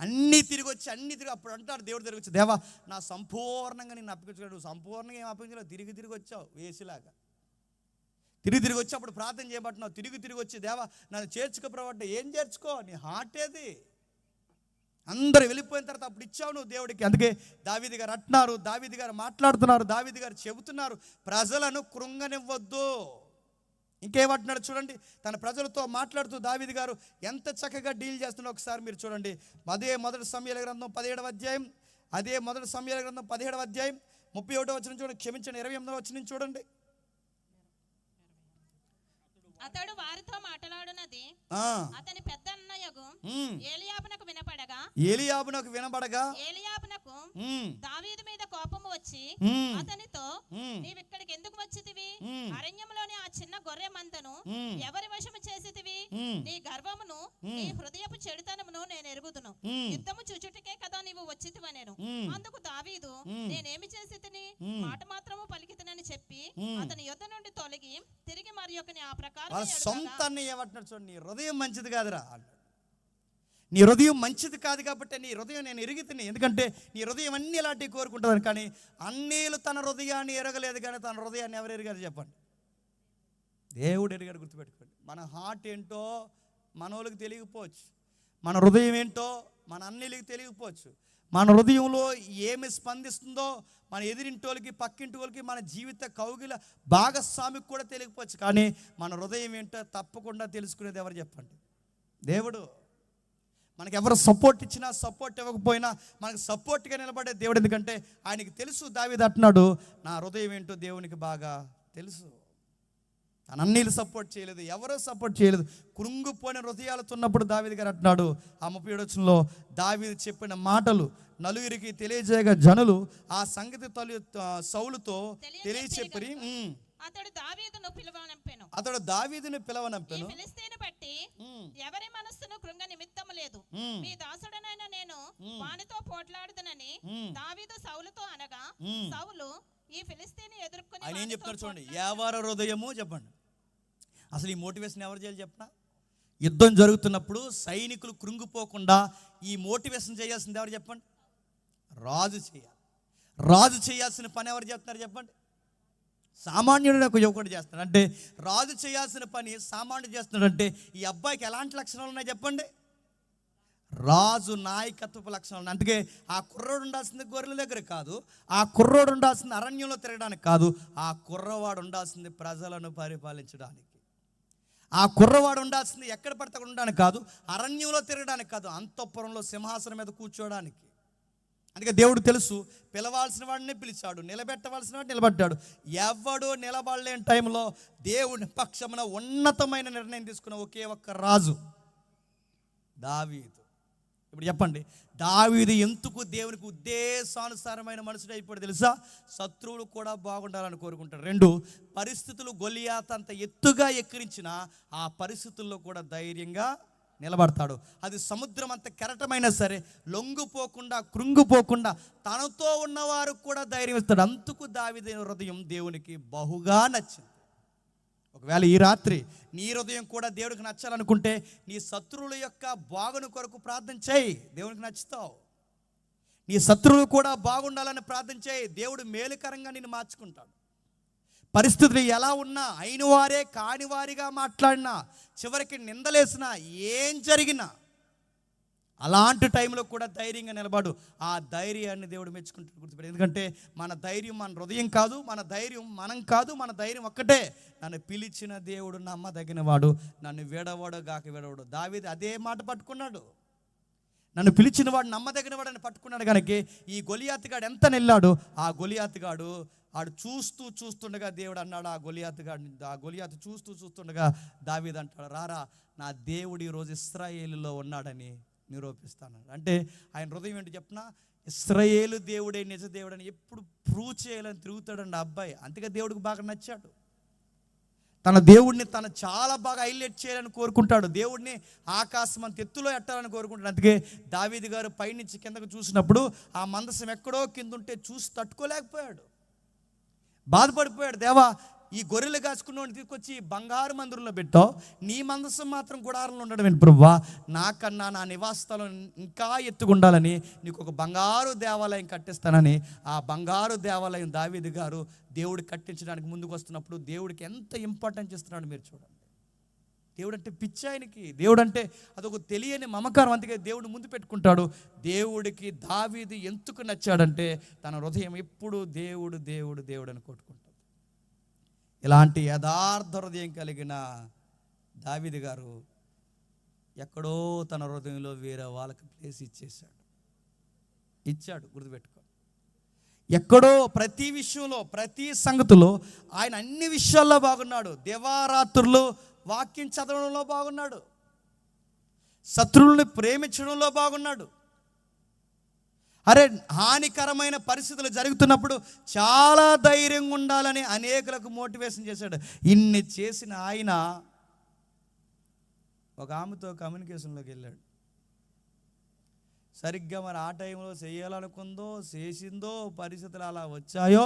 అన్నీ తిరిగి అప్పుడు అంటాడు దేవుడి దగ్గరికి వచ్చి, దేవా నా సంపూర్ణంగా నేను అప్పగించుకోడు. నువ్వు సంపూర్ణంగా ఏం అప్పగించలేవు, తిరిగి వచ్చావు వేసిలాగా. తిరిగి వచ్చి అప్పుడు ప్రార్థన చేయబట్టున్నావు. తిరిగి వచ్చి దేవా నన్ను చేర్చుకోపడబట్టే. ఏం చేర్చుకో? నీ హార్ట్ ఏది? అందరు వెళ్ళిపోయిన తర్వాత అప్పుడు ఇచ్చావు నువ్వు దేవుడికి. అందుకే దావీదు గారు అంటున్నారు, దావీదు గారు మాట్లాడుతున్నారు, దావీదు గారు చెబుతున్నారు, ప్రజలను కృంగనివ్వద్దు. ఇంకేమంటున్నాడు చూడండి, తన ప్రజలతో మాట్లాడుతూ దావీదు గారు ఎంత చక్కగా డీల్ చేస్తున్నాడో ఒకసారి మీరు చూడండి. అదే మొదటి సమూయేలు గ్రంథం 17వ అధ్యాయం, 31వ వచనం చూడండి. క్షమించండి, 28వ వచనం చూడండి. అతడు వారితో మాట్లాడునది అతని పెద్ద అన్నయ్యకు ఏలీయాబునకు వినపడగా ఏలీయాబునకు దావీదు మీద కోపము వచ్చి అతనితో, నీవిక్కడికి ఎందుకు వచ్చితివి? అరణ్యంలోని ఆ చిన్న గొర్రె మందను ఎవరి వశము చేసితివి? నీ గర్వమును నీ హృదయపు చెడుతనమును నేను ఎరుగుదును. యుద్ధము చూచుటకే కదా నీవు వచ్చితివనెను. అందుకు దావీదు, నేనేమి చేసితిని? మాట మాత్రము పలికితినని చెప్పి అతని యుద్ధ నుండి తొలగి తిరిగి మరి ఒకని ఆ ప్రకారం సొంతాన్ని ఏమంటున్నాడు చూడండి, నీ హృదయం మంచిది కాదురా అన్నాడు. నీ హృదయం మంచిది కాదు కాబట్టి నీ హృదయం నేను ఎరుగుతుంది. ఎందుకంటే నీ హృదయం అన్ని ఇలాంటివి కోరుకుంటుంది. కానీ అన్నీలు తన హృదయాన్ని ఎరగలేదు, కానీ తన హృదయాన్ని ఎవరు ఎరిగారు చెప్పండి? దేవుడు ఎరిగాడు. గుర్తుపెట్టుకోండి, మన హార్ట్ ఏంటో మన వాళ్ళకి తెలియకపోవచ్చు, మన హృదయం ఏంటో మన అన్నీలకి తెలియకపోవచ్చు, మన హృదయంలో ఏమి స్పందిస్తుందో మన ఎదిరింటోళ్ళకి, పక్కింటోళ్ళకి, మన జీవిత కౌగిల భాగస్వామికి కూడా తెలియకపోవచ్చు. కానీ మన హృదయం ఏంటో తప్పకుండా తెలుసుకునేది ఎవరు చెప్పండి? దేవుడు. మనకి ఎవరు సపోర్ట్ ఇచ్చినా, సపోర్ట్ ఇవ్వకపోయినా మనకు సపోర్ట్గా నిలబడే దేవుడు. ఎందుకంటే ఆయనకి తెలుసు. దావీదు అంటున్నాడు, నా హృదయం ఏంటో దేవునికి బాగా తెలుసు. తన అన్నీలు సపోర్ట్ చేయలేదు, ఎవరో సపోర్ట్ చేయలేదు. కృంగిపోయిన హృదయాలతో ఉన్నప్పుడు దావీదు గారు అంటున్నాడు ఆ 37వ వచనంలో, దావీదు చెప్పిన మాటలు నలుగురికి తెలియజేయగా జనులు ఆ సంగతి సౌలుతో తెలియచెప్పి అతడు దావీదును పిలవనంపెను. ఫిలిష్తీయుని బట్టి ఎవరి మనస్సును కృంగ నిమిత్తము లేదు. మీ దాసుడనైన నేను వానితో పోట్లాడుదనని దావీదు సౌలుతో అనగా, సౌలు ఈ ఫిలిష్తీయుని ఎదుర్కొని ఆయన ఏం చెప్తారు చూడండి, ఎవరి హృదయము చెప్పండి. అసలు ఈ మోటివేషన్ ఎవరు చేయాలి చెప్పనా? యుద్ధం జరుగుతున్నప్పుడు సైనికులు కృంగిపోకుండా ఈ మోటివేషన్ చేయాల్సింది ఎవరు చెప్పండి? రాజు చేయాలి. రాజు చేయాల్సిన పని ఎవరు చేస్తున్నారు చెప్పండి? సామాన్యుడు ఒక యువకుడు చేస్తాడు. అంటే రాజు చేయాల్సిన పని సామాన్యుడు చేస్తున్నాడంటే ఈ అబ్బాయికి ఎలాంటి లక్షణాలు ఉన్నాయి చెప్పండి? రాజు నాయకత్వపు లక్షణాలు. అందుకే ఆ కుర్రోడు ఉండాల్సింది గొర్రెల దగ్గర కాదు, ఆ కుర్రోడు ఉండాల్సింది అరణ్యంలో తిరగడానికి కాదు, ఆ కుర్రవాడు ఉండాల్సింది ప్రజలను పరిపాలించడానికి. ఆ కుర్రవాడు ఉండాల్సింది ఎక్కడ పడితే ఉండడానికి కాదు, అరణ్యంలో తిరగడానికి కాదు, అంతఃపురంలో సింహాసనం మీద కూర్చోడానికి. అందుకే దేవుడు తెలుసు, పిలవాల్సిన వాడిని పిలిచాడు, నిలబెట్టవలసిన వాడిని నిలబడ్డాడు. ఎవడు నిలబడలేని టైంలో దేవుని పక్షమున ఉన్నతమైన నిర్ణయం తీసుకున్న ఒకే ఒక్క రాజు దావీదు. ఇప్పుడు చెప్పండి, దావీదు ఎందుకు దేవునికి ఉద్దేశానుసారమైన మనుషుడు అయిపోయాడు తెలుసా? శత్రువులు కూడా బాగుండాలని కోరుకుంటాడు. 2, పరిస్థితులు గొలియాతు అంత ఎత్తుగా ఎక్కిరించిన ఆ పరిస్థితుల్లో కూడా ధైర్యంగా నిలబడతాడు. అది సముద్రం అంత కెరటమైనా సరే లొంగిపోకుండా, కృంగిపోకుండా తనతో ఉన్నవారు కూడా ధైర్యం ఇస్తాడు. అందుకు దావీదు హృదయం దేవునికి బహుగా నచ్చింది. ఒకవేళ ఈ రాత్రి నీ హృదయం కూడా దేవుడికి నచ్చాలనుకుంటే నీ శత్రువుల యొక్క బాగుని కొరకు ప్రార్థన చేయి, దేవునికి నచ్చుతావు. నీ శత్రువులు కూడా బాగుండాలని ప్రార్థన చేయి, దేవుడు మేలుకరంగా నిన్ను మార్చుకుంటాడు. పరిస్థితులు ఎలా ఉన్నా, అయిన వారే కాని వారిగా మాట్లాడినా, చివరికి నిందలేసినా, ఏం జరిగినా అలాంటి టైంలో కూడా ధైర్యంగా నిలబడు. ఆ ధైర్యాన్ని దేవుడు మెచ్చుకుంటాడు. గుర్తుపెట్టు. ఎందుకంటే మన ధైర్యం మన హృదయం కాదు, మన ధైర్యం మనం కాదు, మన ధైర్యం ఒక్కటే, నన్ను పిలిచిన దేవుడు నమ్మదగిన వాడు, నన్ను వీడవాడు గాక వీడవాడు. దావీదు అదే మాట పట్టుకున్నాడు. నన్ను పిలిచిన వాడు నమ్మదగిన వాడు అని పట్టుకున్నాడు. కనుక ఈ గొలియాతుగాడు ఎంత నెల్లాడు, ఆ గొలియాతుగాడు ఆడు చూస్తుండగా దేవుడు అన్నాడు, ఆ గొలియాతు చూస్తుండగా దావీదు అంటాడు, రారా నా దేవుడు ఈరోజు ఇశ్రాయేలులో ఉన్నాడని నిరూపిస్తాను. అంటే ఆయన హృదయం ఏంటి చెప్పినా, ఇశ్రాయేలు దేవుడే నిజ దేవుడని ఎప్పుడు ప్రూవ్ చేయాలని తిరుగుతాడండి ఆ అబ్బాయి. అందుకే దేవుడికి బాగా నచ్చాడు. తన దేవుడిని తను చాలా బాగా హైలైట్ చేయాలని కోరుకుంటాడు. దేవుడిని ఆకాశం అంత ఎత్తులో ఎట్టాలని కోరుకుంటాడు. అందుకే దావీదు గారు పైనుంచి కిందకు చూసినప్పుడు ఆ మందసం ఎక్కడో కింద ఉంటే చూసి తట్టుకోలేకపోయాడు, బాధపడిపోయాడు. దేవా, ఈ గొర్రెలు కాచుకున్నోడిని తీసుకొచ్చి బంగారు మందిరంలో పెట్టావు, నీ మందసం మాత్రం గుడారంలో ఉండడం ఏంటి ప్రభువా? నాకన్నా నా నివాస స్థలం ఇంకా ఎత్తుకుండాలని నీకు ఒక బంగారు దేవాలయం కట్టిస్తానని ఆ బంగారు దేవాలయం దావీదు గారు దేవుడు కట్టించడానికి ముందుకు వస్తున్నప్పుడు దేవుడికి ఎంత ఇంపార్టెన్స్ ఇస్తున్నాడు మీరు చూడండి. దేవుడు అంటే పిచ్చి ఆయనకి, దేవుడు అంటే అదొక తెలియని మమకారం. అందుకే దేవుడు ముందు పెట్టుకుంటాడు. దేవుడికి దావీదు ఎందుకు నచ్చాడంటే తన హృదయం ఎప్పుడు దేవుడు దేవుడు దేవుడు అని కొట్టుకుంటాడు. ఇలాంటి యథార్థ హృదయం కలిగిన దావీదు గారు ఎక్కడో తన హృదయంలో వేరే వాళ్ళకి ప్లేస్ ఇచ్చాడు. గుర్తుపెట్టుకో. ఎక్కడో ప్రతి విషయంలో, ప్రతి సంగతిలో ఆయన అన్ని విషయాల్లో బాగున్నాడు. దివారాత్రులు వాక్యం చదవడంలో బాగున్నాడు, శత్రువుల్ని ప్రేమించడంలో బాగున్నాడు. అరే, హానికరమైన పరిస్థితులు జరుగుతున్నప్పుడు చాలా ధైర్యంగా ఉండాలని అనేకులకు మోటివేషన్ చేశాడు. ఇన్ని చేసిన ఆయన ఒక ఆమెతో కమ్యూనికేషన్లోకి వెళ్ళాడు. సరిగ్గా మరి ఆ టైంలో చేయాలనుకుందో, చేసిందో, పరిస్థితులు అలా వచ్చాయో,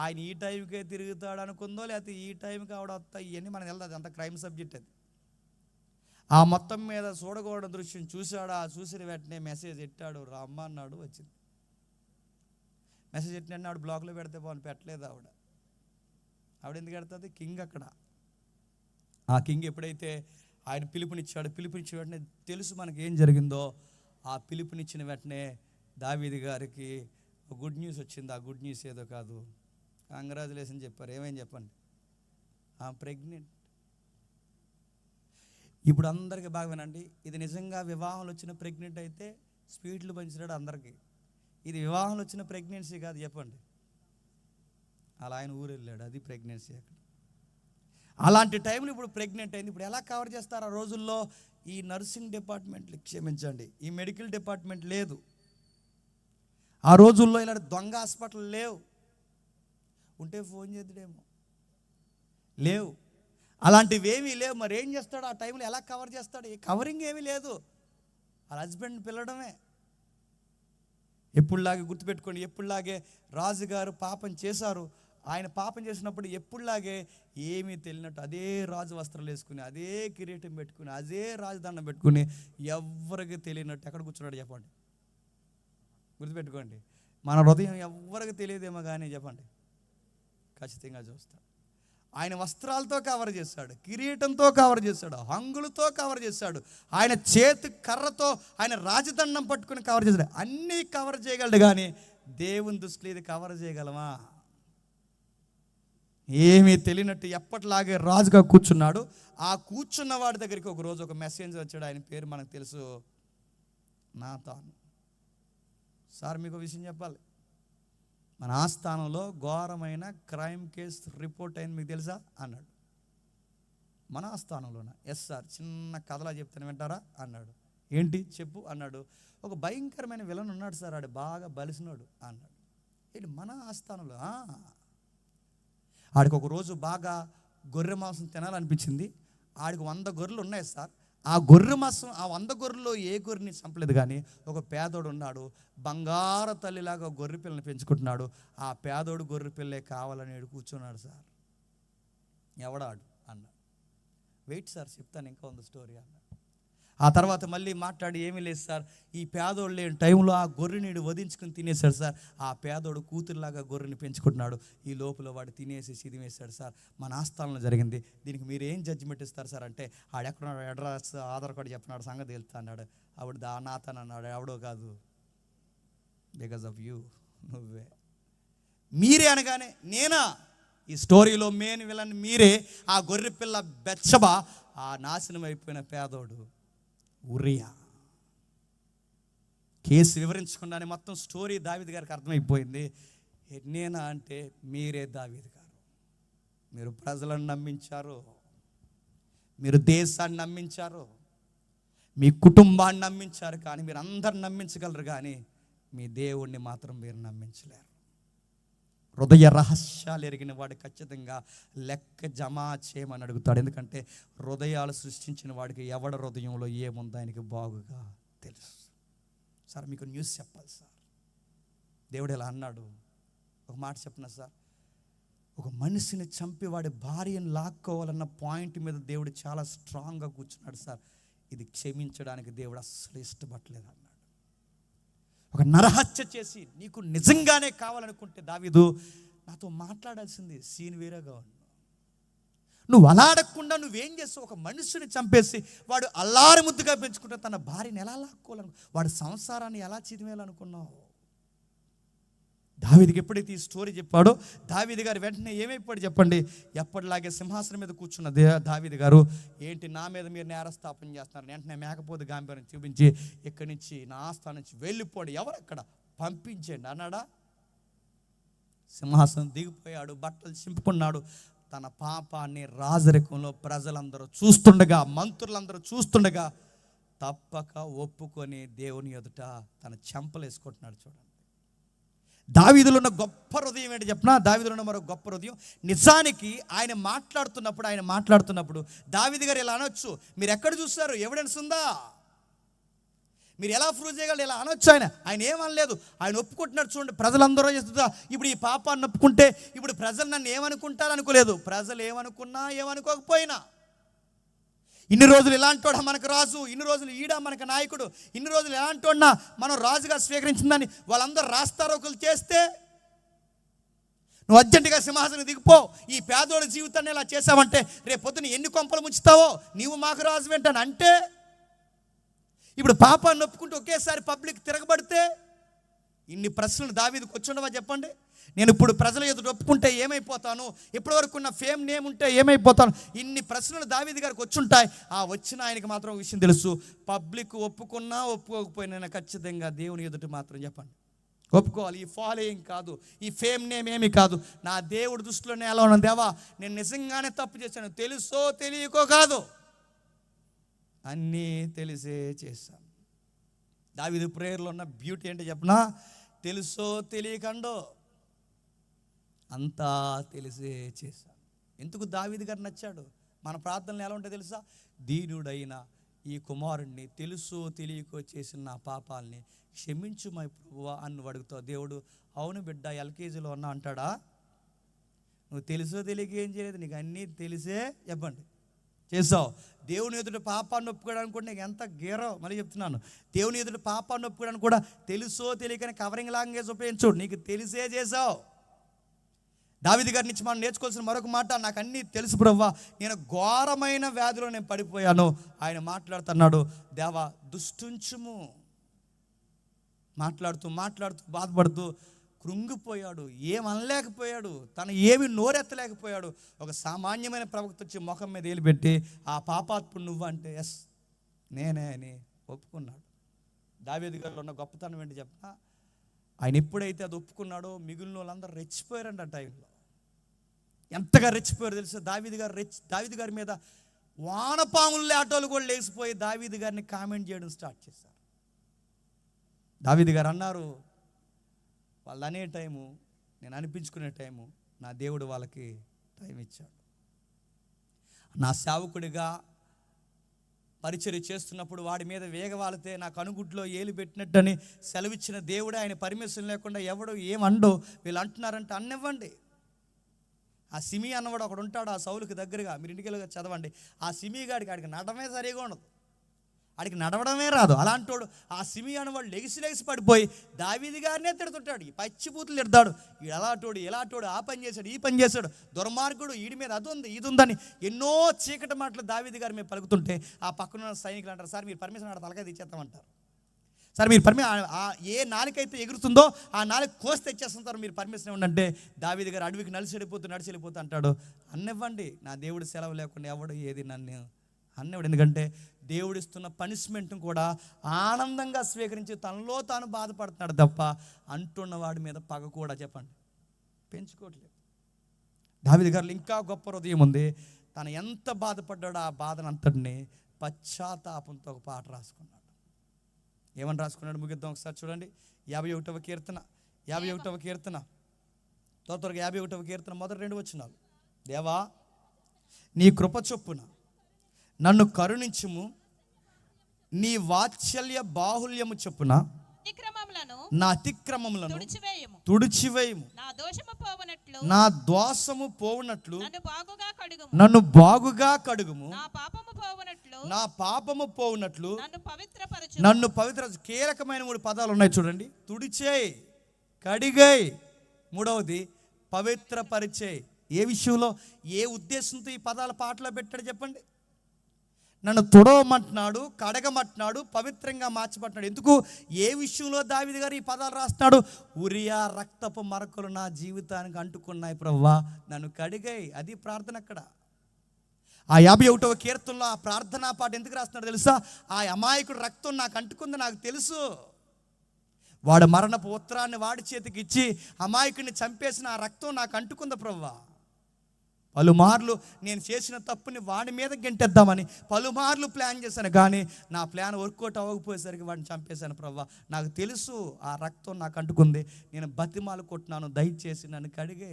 ఆయన ఈ టైంకే తిరుగుతాడు అనుకుందో, లేకపోతే ఈ టైంకి ఆవిడ వస్తా, ఇవన్నీ మనకు వెళ్తుంది. అంత క్రైమ్ సబ్జెక్ట్ అది. ఆ మొత్తం మీద చూడకూడని దృశ్యం చూశాడు. ఆ చూసిన వెంటనే మెసేజ్ ఎట్టాడు, రమ్మన్నాడు, వచ్చింది. మెసేజ్ ఎట్టిన ఆవిడ బ్లాక్లో పెడితే బాగుంది, పెట్టలేదు. ఆవిడ ఎందుకు పెడుతుంది? కింగ్ అక్కడ. ఆ కింగ్ ఎప్పుడైతే ఆయన పిలుపునిచ్చాడు, పిలుపునిచ్చిన వెంటనే తెలుసు మనకి ఏం జరిగిందో. ఆ పిలుపునిచ్చిన వెంటనే దావీదు గారికి గుడ్ న్యూస్ వచ్చింది. ఆ గుడ్ న్యూస్ ఏదో కాదు, కంగ్రాచులేషన్ చెప్పారు. ఏమేం చెప్పండి? ప్రెగ్నెంట్. ఇప్పుడు అందరికీ బాగా వినండి, ఇది నిజంగా వివాహంలో వచ్చిన ప్రెగ్నెంట్ అయితే స్వీట్లు పంచినాడు అందరికీ. ఇది వివాహంలో వచ్చిన ప్రెగ్నెన్సీ కాదు, చెప్పండి. అలా ఆయన ఊరు వెళ్ళాడు, అది ప్రెగ్నెన్సీ అక్కడ. అలాంటి టైంలో ఇప్పుడు ప్రెగ్నెంట్ అయింది. ఇప్పుడు ఎలా కవర్ చేస్తారు? ఆ రోజుల్లో ఈ నర్సింగ్ డిపార్ట్మెంట్లు, క్షమించండి, ఈ మెడికల్ డిపార్ట్మెంట్ లేదు. ఆ రోజుల్లో ఇలాంటి దొంగ హాస్పిటల్ లేవు. ఉంటే ఫోన్ చేద్దాడేమో, లేవు. అలాంటివి ఏమీ లేవు. మరి ఏం చేస్తాడు ఆ టైంలో? ఎలా కవర్ చేస్తాడు? కవరింగ్ ఏమీ లేదు. వాళ్ళ హస్బెండ్ పిలవడమే. ఎప్పుడులాగే గుర్తుపెట్టుకోండి, ఎప్పుడులాగే రాజుగారు పాపం చేశారు. ఆయన పాపం చేసినప్పుడు ఎప్పుడులాగే ఏమీ తెలియనట్టు అదే రాజు వస్త్రాలు వేసుకుని, అదే కిరీటం పెట్టుకుని, అదే రాజదండం పెట్టుకుని, ఎవరికి తెలియనట్టు ఎక్కడ కూర్చున్నాడు చెప్పండి? గుర్తుపెట్టుకోండి, మన హృదయం ఎవరికి తెలియదేమో కానీ చెప్పండి, ఖచ్చితంగా చూస్తాడు. ఆయన వస్త్రాలతో కవర్ చేశాడు, కిరీటంతో కవర్ చేశాడు, హంగులతో కవర్ చేశాడు, ఆయన చేతి కర్రతో ఆయన రాజదండం పట్టుకుని కవర్ చేశాడు. అన్నీ కవర్ చేయగలడు. కానీ దేవుని దృష్టిలో ఇది కవర్ చేయగలమా? ఏమీ తెలియనట్టు ఎప్పటిలాగే రాజుగా కూర్చున్నాడు. ఆ కూర్చున్న వాడి దగ్గరికి ఒక రోజు ఒక మెసేంజర్ వచ్చాడు. ఆయన పేరు మనకు తెలుసు, నాతాను. సార్ మీకు విషయం చెప్పాలి, మన ఆస్థానంలో ఘోరమైన క్రైమ్ కేసు రిపోర్ట్ అయింది మీకు తెలుసా అన్నాడు. మన ఆస్థానంలోనా? ఎస్ సార్, చిన్న కథలా చెప్తాను వింటారా అన్నాడు. ఏంటి చెప్పు అన్నాడు. ఒక భయంకరమైన విలన్ ఉన్నాడు సార్, ఆడు బాగా బలిసినోడు అన్నాడు. ఏంటి మన ఆస్థానంలో? ఆడికి ఒక రోజు బాగా గొర్రె మాంసం తినాలనిపించింది. ఆడికి 100 గొర్రెలు ఉన్నాయి సార్. ఆ గొర్రె మాంసం, ఆ 100 గొర్రెల్లో ఏ గొర్రెని చంపలేదు, కానీ ఒక పేదోడు ఉన్నాడు, బంగారు తల్లిలాగా గొర్రె పిల్లని పెంచుకుంటున్నాడు. ఆ పేదోడు గొర్రె పిల్లే కావాలని కూర్చున్నాడు సార్. ఎవడాడు అన్నాడు. వెయిట్ సార్ చెప్తాను, ఇంకా ఉంది స్టోరీ అన్నాడు. ఆ తర్వాత మళ్ళీ మాట్లాడి, ఏమీ లేదు సార్, ఈ పేదోడు లేని టైంలో ఆ గొర్రెని వధించుకుని తినేశాడు సార్. ఆ పేదోడు కూతురులాగా గొర్రెని పెంచుకుంటున్నాడు. ఈ లోపల వాడు తినేసి సిదిమేశాడు సార్. మన ఆస్థానంలో జరిగింది. దీనికి మీరు ఏం జడ్జిమెంట్ ఇస్తారు సార్ అంటే, ఆడెక్కడున్నాడు, అడ్రస్ ఆధార్ కార్డు చెప్పినాడు, సంగతి వెళ్తా అన్నాడు. ఆవిడ నాతన్ అన్నాడు. ఎవడో కాదు, బికాజ్ ఆఫ్ యూ, నువ్వే. మీరే అనగానే, నేనా ఈ స్టోరీలో మెయిన్ విలన్ మీరే. ఆ గొర్రె పిల్ల బెచ్చబా, ఆ నాశనం అయిపోయిన పేదోడు ఉరియా. కేసు వివరించకుండానే మొత్తం స్టోరీ దావీదు గారికి అర్థమైపోయింది. నేనా అంటే మీరే దావీదు గారు. మీరు ప్రజలను నమ్మించారు, మీరు దేశాన్ని నమ్మించారు, మీ కుటుంబాన్ని నమ్మించారు, కానీ మీరు అందరిని నమ్మించగలరు, కానీ మీ దేవుణ్ణి మాత్రం మీరు నమ్మించలేరు. హృదయ రహస్యాలు ఎరిగిన వాడు ఖచ్చితంగా లెక్క జమ చేయమని అడుగుతాడు. ఎందుకంటే హృదయాలు సృష్టించిన వాడికి ఎవడ హృదయంలో ఏముందో ఆయనకి బాగుగా తెలుసు. సార్ మీకు న్యూస్ చెప్పాలి సార్, దేవుడు ఇలా అన్నాడు. ఒక మాట చెప్పనా సార్, ఒక మనిషిని చంపి వాడి భార్యను లాక్కోవాలన్న పాయింట్ మీద దేవుడు చాలా స్ట్రాంగ్గా కూర్చున్నాడు సార్. ఇది క్షమించడానికి దేవుడు అస్సలు ఇష్టపడలేదు అన్నాడు. ఒక నరహత్య చేసి నీకు నిజంగానే కావాలనుకుంటే దావీదు నాతో మాట్లాడాల్సింది, సీన్ వేరేగా ఉంది. నువ్వు అలా అడగకుండా నువ్వేం చేస్తావు? ఒక మనుషుని చంపేసి వాడు అల్లారి ముద్దుగా పెంచుకుంటే తన భార్యను ఎలా లాక్కోవాలను, వాడి సంసారాన్ని ఎలా చిదిమేయాలనుకున్నావు? దావీదుకి ఎప్పుడైతే ఈ స్టోరీ చెప్పాడో దావీదు గారు వెంటనే ఏమైపోయాడు చెప్పండి? ఎప్పటిలాగే సింహాసనం మీద కూర్చున్న దావీదు గారు, ఏంటి నా మీద మీరు నేరస్థాపన చేస్తున్నారు? వెంటనే మేకపోతు గాంభీర్యం చూపించి, ఇక్కడి నుంచి నా ఆస్థానం నుంచి వెళ్ళిపోండి, ఎవరక్కడ పంపించండి అన్నాడా? సింహాసనం దిగిపోయాడు, బట్టలు చింపుకున్నాడు. తన పాపాన్ని రాజరికంలో ప్రజలందరూ చూస్తుండగా, మంత్రులందరూ చూస్తుండగా తప్పక ఒప్పుకొని దేవుని ఎదుట తన చెంపలు వేసుకుంటున్నాడు. చూడండి, దావీదులో ఉన్న గొప్ప హృదయం ఏంటి చెప్పనా? దావీదులో ఉన్న మరో గొప్ప హృదయం. నిజానికి ఆయన మాట్లాడుతున్నప్పుడు దావీదు గారు ఇలా అనొచ్చు, మీరు ఎక్కడ చూస్తారు, ఎవిడెన్స్ ఉందా, మీరు ఎలా ప్రూవ్ చేయగలరు, ఇలా అనొచ్చు. ఆయన ఏమనలేదు, ఆయన ఒప్పుకుంటున్నాడు. చూడండి, ప్రజలందరూ చేస్తుందా, ఇప్పుడు ఈ పాపాన్ని ఒప్పుకుంటే ఇప్పుడు ప్రజలు నన్ను ఏమనుకుంటారు అనుకోలేదు. ప్రజలు ఏమనుకున్నా ఏమనుకోకపోయినా, ఇన్ని రోజులు ఇలాంటి వాడు మనకు రాజు, ఇన్ని రోజులు ఈడ మనకు నాయకుడు, ఇన్ని రోజులు ఎలాంటి వాడినా మనం రాజుగా స్వీకరించిందని వాళ్ళందరూ రాస్తారోకులు చేస్తే, నువ్వు అర్జెంటుగా సింహాసనం దిగిపో, ఈ పేదోడి జీవితాన్ని ఇలా చేసావంటే రేపు పొద్దున ఎన్ని కొంపలు ముంచుతావో, నీవు మాకు రాజు వెంటనే అంటే, ఇప్పుడు పాపాన్ని ఒప్పుకుంటూ ఒకేసారి పబ్లిక్ తిరగబడితే ఇన్ని ప్రశ్నలు దావీదుకు వచ్చుండవా చెప్పండి? నేను ఇప్పుడు ప్రజల ఎదుట ఒప్పుకుంటే ఏమైపోతాను, ఇప్పటివరకు ఉన్న ఫేమ్ నేమ్ ఉంటే ఏమైపోతాను, ఇన్ని ప్రశ్నలు దావీదు గారికి వచ్చుంటాయి. ఆ వచ్చిన ఆయనకి మాత్రం విషయం తెలుసు, పబ్లిక్ ఒప్పుకున్నా ఒప్పుకోకపోయినా ఖచ్చితంగా దేవుని ఎదుట మాత్రం చెప్పండి ఒప్పుకోవాలి. ఈ ఫాలోయింగ్ కాదు, ఈ ఫేమ్ నేమ్ ఏమి కాదు, నా దేవుడి దృష్టిలోనే ఎలా ఉన్నాను, దేవా నేను నిజంగానే తప్పు చేశాను, తెలుసో తెలియకో కాదు, అన్నీ తెలిసే చేశాను. దావీదు ప్రేయర్లో ఉన్న బ్యూటీ ఏంటో చెప్పనా? తెలుసో తెలియకండో అంతా తెలిసే చేశాను. ఎందుకు దావీదు గారు నచ్చాడు? మన ప్రార్థనలు ఎలా ఉంటాయో తెలుసా? దీనుడైన ఈ కుమారుణ్ణి తెలుసో తెలియకో చేసిన నా పాపాలని క్షమించు మై ప్రభువా అని అడుగుతావు. దేవుడు, అవును బిడ్డ, ఎల్కేజీలో ఉన్నా అంటాడా? నువ్వు తెలుసో తెలియక ఏం చేయలేదు, నీకు అన్నీ తెలిసే చెప్పండి చేసావు. దేవుని ఎదుట పాపాన్ని ఒప్పుకోవడానికి కూడా నీకు ఎంత గేరో, మళ్ళీ చెప్తున్నాను, దేవుని ఎదుట పాపాన్ని ఒప్పుకోవడానికి కూడా తెలుసో తెలియకని కవరింగ్ లాంగ్వేజ్ ఉపయోగించు, నీకు తెలిసే చేసావు. దావీదు గారి నుంచి మనం నేర్చుకోవాల్సిన మరొక మాట, నాకు అన్నీ తెలుసు ప్రభువా, నేను ఘోరమైన వ్యాధిలో నేను పడిపోయాను. ఆయన మాట్లాడుతున్నాడు, దేవా దుష్టుంచుము. మాట్లాడుతూ బాధపడుతూ కృంగిపోయాడు, ఏమనలేకపోయాడు, తను ఏమి నోరెత్తలేకపోయాడు. ఒక సామాన్యమైన ప్రవక్త వచ్చి ముఖం మీద ఏలిపెట్టి, ఆ పాపాత్ముడు నువ్వు అంటే, ఎస్ నేనే అని ఒప్పుకున్నాడు. దావీదు గారిలో ఉన్న గొప్పతనం ఏంటి చెప్పిన? ఆయన ఎప్పుడైతే అది ఒప్పుకున్నాడో మిగిలిన వాళ్ళందరూ రెచ్చిపోయారంట ఆ టైంలో. ఎంతగా రెచ్చిపోయారు తెలుసా? దావీదు గారి మీద వానపాములు లేటోళ్ళు కూడా లేచిపోయి దావీదు గారిని కామెంట్ చేయడం స్టార్ట్ చేశారు. దావీదు గారు అన్నారు, వాళ్ళు అనే టైము, నేను అనిపించుకునే టైము నా దేవుడు వాళ్ళకి టైం ఇచ్చాడు. నా సేవకుడిగా పరిచర్య చేస్తున్నప్పుడు వాడి మీద వేగవాలితే నాకు అనుగుడ్లో ఏలు పెట్టినట్టని సెలవిచ్చిన దేవుడే, ఆయన పర్మిషన్ లేకుండా ఎవడో ఏమండో వీళ్ళు అంటున్నారంటే అన్నివ్వండి. ఆ సిమి అన్నవాడు ఒకడు ఉంటాడు ఆ సౌలుకి దగ్గరగా, మీరు ఇంటికి వెళ్ళి చదవండి. ఆ సిమి ఆడికి నడవమే సరిగా ఉండదు, ఆడికి నడవడమే రాదు. అలాంటోడు ఆ సిమి అన్నవాడు లెగిసి పడిపోయి దావీదు గారినే తిడుతుంటాడు, ఈ పచ్చిపూతులు తిడతాడు. ఎలాటోడు ఆ పని చేశాడు, ఈ పని చేశాడు, దుర్మార్గుడు, వీడి మీద అది ఉంది ఇది ఉందని ఎన్నో చీకటి మాటలు దావీదు గారి మీద పలుకుతుంటే ఆ పక్కన సైనికులు అంటారు, సార్ మీరు పర్మిషన్ ఆడ తలకాయ తెచ్చేస్తామంటారు, సార్ మీరు ఏ నాలుకైతే ఎగురుతుందో ఆ నాలుగు కోసి తెచ్చేస్తుంటారు, మీరు పర్మిషన్ ఇవ్వండి. దావీదు గారు అడవికి నడిచి వెళ్ళిపోతూ అంటాడు, అన్నివ్వండి, నా దేవుడు సెలవు లేకుండా ఎవడు ఏది నన్ను అన్నివ్వడు. ఎందుకంటే దేవుడిస్తున్న పనిష్మెంట్ను కూడా ఆనందంగా స్వీకరించి తనలో తాను బాధపడుతున్నాడు తప్ప అంటున్న వాడి మీద పగ కూడా చెప్పండి పెంచుకోవట్లేదు. దావీదు గారిలో ఇంకా గొప్ప హృదయం ఉంది. తను ఎంత బాధపడ్డాడో ఆ బాధనంతటిని పశ్చాత్తాపంతో ఒక పాట రాసుకున్నాడు. ఏమని రాసుకున్నాడు ముగిద్దాం ఒకసారి చూడండి. 51వ కీర్తన త్వరగా 51వ కీర్తన మొదటి 2 వచనాలు. దేవా నీ కృప చొప్పున నన్ను కరుణించుము, నీ వాత్సల్య బాహుల్యము చొప్పున నా అతిక్రమములను తుడిచివేయము, నా దోషము పోవునట్లు నన్ను బాగుగా కడుగుము, నా పాపము పోవునట్లు నన్ను పవిత్ర. కీలకమైన 3 పదాలు ఉన్నాయి చూడండి. తుడిచేయి, కడిగేయి, మూడవది పవిత్రపరిచేయి. ఏ విషయంలో ఏ ఉద్దేశంతో ఈ పదాల పాటలో పెట్టాడు చెప్పండి? నన్ను తుడవమంటున్నాడు, కడగమంటున్నాడు, పవిత్రంగా మార్చబట్టినాడు. ఎందుకు? ఏ విషయంలో దావీదు గారు ఈ పదాలు రాస్తున్నాడు? ఉరియా రక్తపు మరకలు నా జీవితానికి అంటుకున్నాయి ప్రభువా, నన్ను కడిగాయి. అది ప్రార్థన. అక్కడ ఆ 51వ కీర్తనలో ఆ ప్రార్థనా పాట ఎందుకు రాస్తున్నాడు తెలుసా? ఆ అమాయకుడు రక్తం నాకు అంటుకుంది, నాకు తెలుసు. వాడు మరణపు ఉత్తరాన్ని వాడి చేతికి ఇచ్చి అమాయకుడిని చంపేసిన ఆ రక్తం నాకు అంటుకుంది ప్రభువా. పలుమార్లు నేను చేసిన తప్పుని వాడి మీద గెంటేద్దామని పలుమార్లు ప్లాన్ చేశాను, కానీ నా ప్లాన్ వర్కౌట్ అవ్వకపోయేసరికి వాడిని చంపేశాను ప్రభువా. నాకు తెలుసు ఆ రక్తం నాకు అంటుకుంది, నేను బతిమాలు కొట్టినాను, దయచేసి నన్ను కడిగే,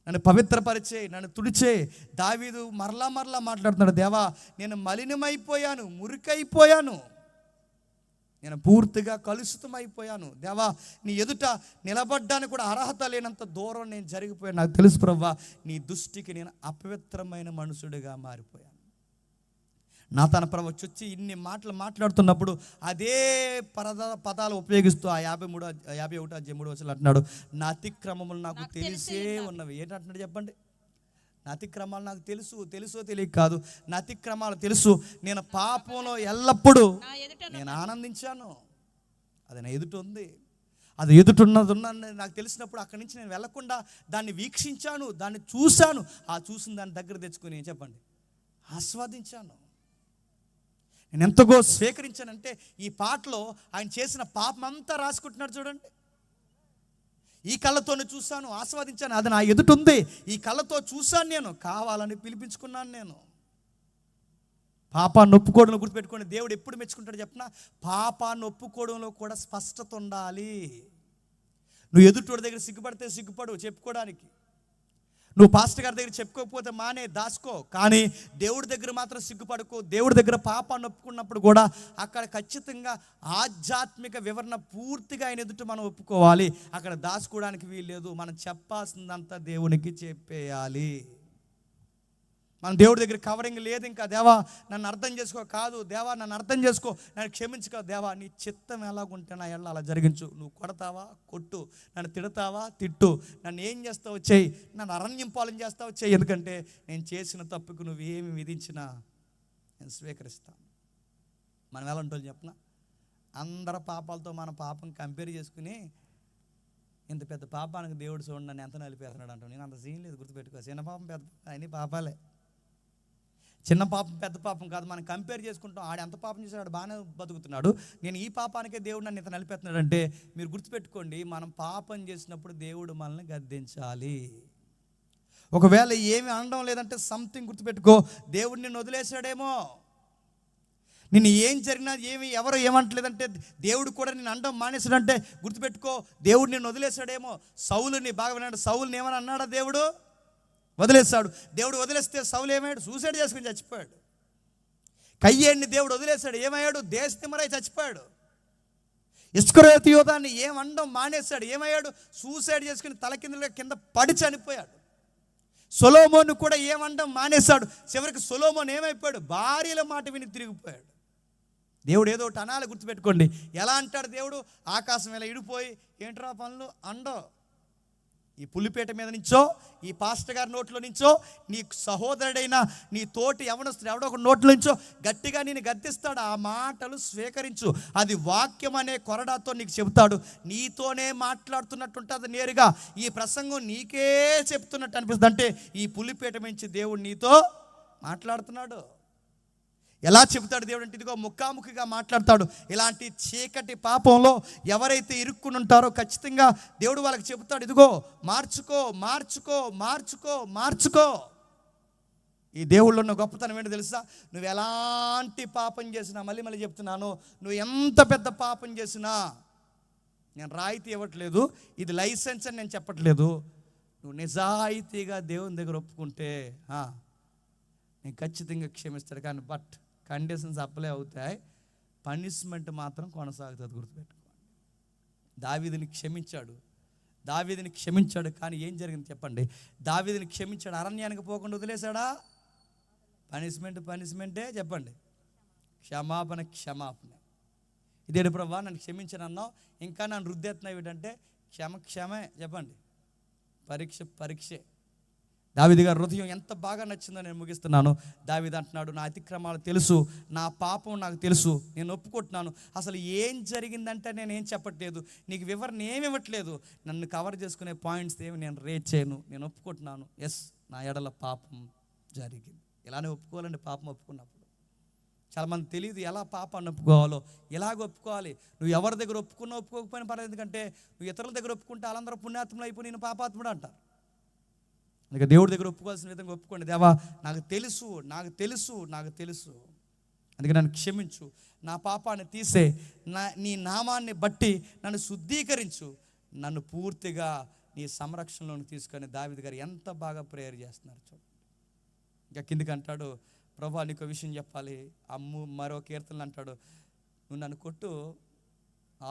నన్ను పవిత్రపరిచే, నన్ను తుడిచే. దావీదు మరలా మాట్లాడుతున్నాడు, దేవా నేను మలినమైపోయాను, మురికైపోయాను, నేను పూర్తిగా కలుషితమైపోయాను. దేవా నీ ఎదుట నిలబడ్డానికి కూడా అర్హత లేనంత దూరం నేను జరిగిపోయాను. నాకు తెలుసు ప్రభువా, నీ దృష్టికి నేను అపవిత్రమైన మనుషుడిగా మారిపోయాను. నా తన ప్రభు చొచ్చి ఇన్ని మాటలు మాట్లాడుతున్నప్పుడు అదే పదాలు ఉపయోగిస్తూ ఆ 51 అంటున్నాడు, నా అతిక్రమములు నాకు తెలిసే ఉన్నవి. ఏంటంటున్నాడు చెప్పండి? నా అతిక్రమాలు నాకు తెలుసో తెలియక కాదు, నా అతిక్రమాలు తెలుసు. నేను పాపంలో ఎల్లప్పుడూ నేను ఆనందించాను. అది నా ఎదుట ఉంది, అది ఎదుటున్నది నాకు తెలిసినప్పుడు అక్కడి నుంచి నేను వెళ్లకుండా దాన్ని వీక్షించాను, దాన్ని చూశాను. ఆ చూసిన దాన్ని దగ్గర తెచ్చుకొని చెప్పండి ఆస్వాదించాను. నేను ఎంతగో స్వీకరించానంటే ఈ పాటలో ఆయన చేసిన పాపం అంతా రాసుకుంటున్నాడు చూడండి. ఈ కళ్ళతోనే చూశాను, ఆస్వాదించాను, అది నా ఎదుట ఉంది, ఈ కళ్ళతో చూశాను, నేను కావాలని పిలిపించుకున్నాను. నేను పాపాన్ని ఒప్పుకోవడంలో గుర్తుపెట్టుకోండి, దేవుడు ఎప్పుడు మెచ్చుకుంటాడు చెప్పిన? పాపాన్ని ఒప్పుకోవడంలో కూడా స్పష్టత ఉండాలి. నువ్వు ఎదుటోడి దగ్గర సిగ్గుపడితే సిగ్గుపడు చెప్పుకోవడానికి, నువ్వు పాస్టర్ గారి దగ్గర చెప్పుకోకపోతే మానే, దాచుకో, కానీ దేవుడి దగ్గర మాత్రం సిగ్గుపడుకో. దేవుడి దగ్గర పాపాన్ని ఒప్పుకున్నప్పుడు కూడా అక్కడ ఖచ్చితంగా ఆధ్యాత్మిక వివరణ పూర్తిగా ఆయన ఎదుట మనం ఒప్పుకోవాలి. అక్కడ దాచుకోవడానికి వీల్లేదు. మనం చెప్పాల్సిందంతా దేవునికి చెప్పేయాలి. మన దేవుడి దగ్గర కవరింగ్ లేదు. ఇంకా దేవా నన్ను అర్థం చేసుకో, కాదు దేవా నన్ను అర్థం చేసుకో, నన్ను క్షమించుకో, దేవా నీ చిత్తం ఎలాగుంటే నా ఎళ్ళ అలా జరిగించు. నువ్వు కొడతావా కొట్టు, నన్ను తిడతావా తిట్టు, నన్ను ఏం చేస్తావు చెయ్యి, నన్ను అరణ్యం పాలన చేస్తావు చెయ్యి. ఎందుకంటే నేను చేసిన తప్పుకు నువ్వు ఏమి విధించినా నేను స్వీకరిస్తాను. మనం ఎలా ఉంటుంది చెప్పిన? అందరి పాపాలతో మన పాపం కంపేర్ చేసుకుని ఇంత పెద్ద పాపానికి దేవుడు చూడండి నన్ను ఎంత నలిపేస్తున్నాడు అంటాను. నేను అంత సీన్ లేదు, గుర్తుపెట్టుకో. చిన్న పాపం పెద్ద అన్ని పాపాలే. చిన్న పాపం పెద్ద పాపం కాదు, మనం కంపేర్ చేసుకుంటాం. ఆడు ఎంత పాపం చేశాడు, ఆడు బాగానే బతుకుతున్నాడు, నేను ఈ పాపానికే దేవుడు నన్ను ఇంత నలిపేస్తున్నాడు అంటే, మీరు గుర్తుపెట్టుకోండి, మనం పాపం చేసినప్పుడు దేవుడు మనల్ని గద్దించాలి. ఒకవేళ ఏమి అనడం లేదంటే సంథింగ్ గుర్తుపెట్టుకో, దేవుడు నిన్ను వదిలేశాడేమో. నిన్ను ఏం జరిగినా ఎవరు ఏమంటలేదంటే దేవుడు కూడా నేను అనడం మానేశాడంటే గుర్తుపెట్టుకో, దేవుడు నిన్ను వదిలేశాడేమో. సౌలుని బాగా విన్నాడు, సౌలుని ఏమని అన్నాడా, దేవుడు వదిలేశాడు. దేవుడు వదిలేస్తే సౌలు ఏమయ్యాడు, సూసైడ్ చేసుకుని చచ్చిపోయాడు. కయ్యేడిని దేవుడు వదిలేశాడు, ఏమయ్యాడు, దేశతిమ్మరై చచ్చిపోయాడు. ఇస్కరియోతు యోధాన్ని ఏమనడం మానేశాడు, ఏమయ్యాడు, సూసైడ్ చేసుకుని తలకిందులుగా కింద పడి చనిపోయాడు. సొలొమోను కూడా ఏమనడం మానేశాడు, చివరికి సొలొమోను ఏమైపోయాడు, భార్యల మాట విని తిరిగిపోయాడు. దేవుడు ఏదో ఒకటి అనాలి, గుర్తుపెట్టుకోండి. ఎలా అంటాడు దేవుడు, ఆకాశం ఇలా ఇడిపోయి ఏంట్రా పనులు అండో, ఈ పులిపేట మీద నుంచో, ఈ పాస్టర్ గారి నోట్లో నుంచో, నీ సహోదరుడైన నీ తోటి యవనస్తుడు ఎవడో ఒక నోట్లో నుంచో గట్టిగా నేను గద్దిస్తాడు. ఆ మాటలు స్వీకరించు. అది వాక్యం అనే కొరడాతో నీకు చెబుతాడు. నీతోనే మాట్లాడుతున్నట్టుంటుంది నేరుగా. ఈ ప్రసంగం నీకే చెప్తున్నట్టు అనిపిస్తుంది. అంటే ఈ పులిపేట నుంచి దేవుడు నీతో మాట్లాడుతున్నాడు. ఎలా చెబుతాడు దేవుడు అంటే, ఇదిగో ముఖాముఖిగా మాట్లాడతాడు. ఇలాంటి చీకటి పాపంలో ఎవరైతే ఇరుక్కుని ఉంటారో ఖచ్చితంగా దేవుడు వాళ్ళకి చెబుతాడు, ఇదిగో మార్చుకో మార్చుకో మార్చుకో మార్చుకో. ఈ దేవుళ్ళు ఉన్న గొప్పతనం ఏంటో తెలుసా, నువ్వు ఎలాంటి పాపం చేసినా, మళ్ళీ చెప్తున్నాను, నువ్వు ఎంత పెద్ద పాపం చేసినా, నేను రాయితీ ఇవ్వట్లేదు, ఇది లైసెన్స్ అని నేను చెప్పట్లేదు, నువ్వు నిజాయితీగా దేవుని దగ్గర ఒప్పుకుంటే నేను ఖచ్చితంగా క్షమిస్తాడు. కానీ బట్ కండిషన్స్ అప్లై అవుతాయి, పనిష్మెంట్ మాత్రం కొనసాగుతుంది. గుర్తుపెట్టుకోండి. దావీదుని క్షమించాడు కానీ ఏం జరిగింది చెప్పండి, దావీదుని క్షమించాడు, అరణ్యానికి పోకుండా వదిలేశాడా? పనిష్మెంటే చెప్పండి, క్షమాపణ. ఇదేడు ప్రభా నన్ను క్షమించను అన్నావు, ఇంకా నన్ను రుద్దెత్తున్నావు ఏంటంటే క్షమే చెప్పండి, పరీక్షే. దావీదు గారి హృదయం ఎంత బాగా నచ్చిందో నేను ముగిస్తున్నాను. దావీదు అంటున్నాడు, నా అతిక్రమాలు తెలుసు, నా పాపం నాకు తెలుసు, నేను ఒప్పుకుంటున్నాను. అసలు ఏం జరిగిందంటే నేను ఏం చెప్పట్లేదు, నీకు వివరణ ఏమి ఇవ్వట్లేదు, నన్ను కవర్ చేసుకునే పాయింట్స్ ఏమి నేను రేట్ చేయను, నేను ఒప్పుకుంటున్నాను. ఎస్, నా ఎడల పాపం జరిగింది. ఇలానే ఒప్పుకోవాలండి పాపం ఒప్పుకున్నప్పుడు. చాలామంది తెలియదు ఎలా పాపాన్ని ఒప్పుకోవాలో, ఎలాగ ఒప్పుకోవాలి. నువ్వు ఎవరి దగ్గర ఒప్పుకోకపోయినా పర్లేదు, ఎందుకంటే నువ్వు ఇతరుల దగ్గర ఒప్పుకుంటే వాళ్ళందరూ పుణ్యాత్ములు అయిపోయి నేను పాపాత్ముడు అంటారు. అందుకే దేవుడి దగ్గర ఒప్పుకోవాల్సిన విధంగా ఒప్పుకోండి. దేవా నాకు తెలుసు, అందుకే నన్ను క్షమించు, నా పాపాన్ని తీసే, నీ నామాన్ని బట్టి నన్ను శుద్ధీకరించు, నన్ను పూర్తిగా నీ సంరక్షణలోకి తీసుకొని దావీదు గారు ఎంత బాగా ప్రేయర్ చేస్తున్నారు చూడండి. ఇంకా కిందికి అంటాడు, ప్రభా నీకు విషయం చెప్పాలి. మరో కీర్తనలు అంటాడు, నువ్వు నన్ను కొట్టు,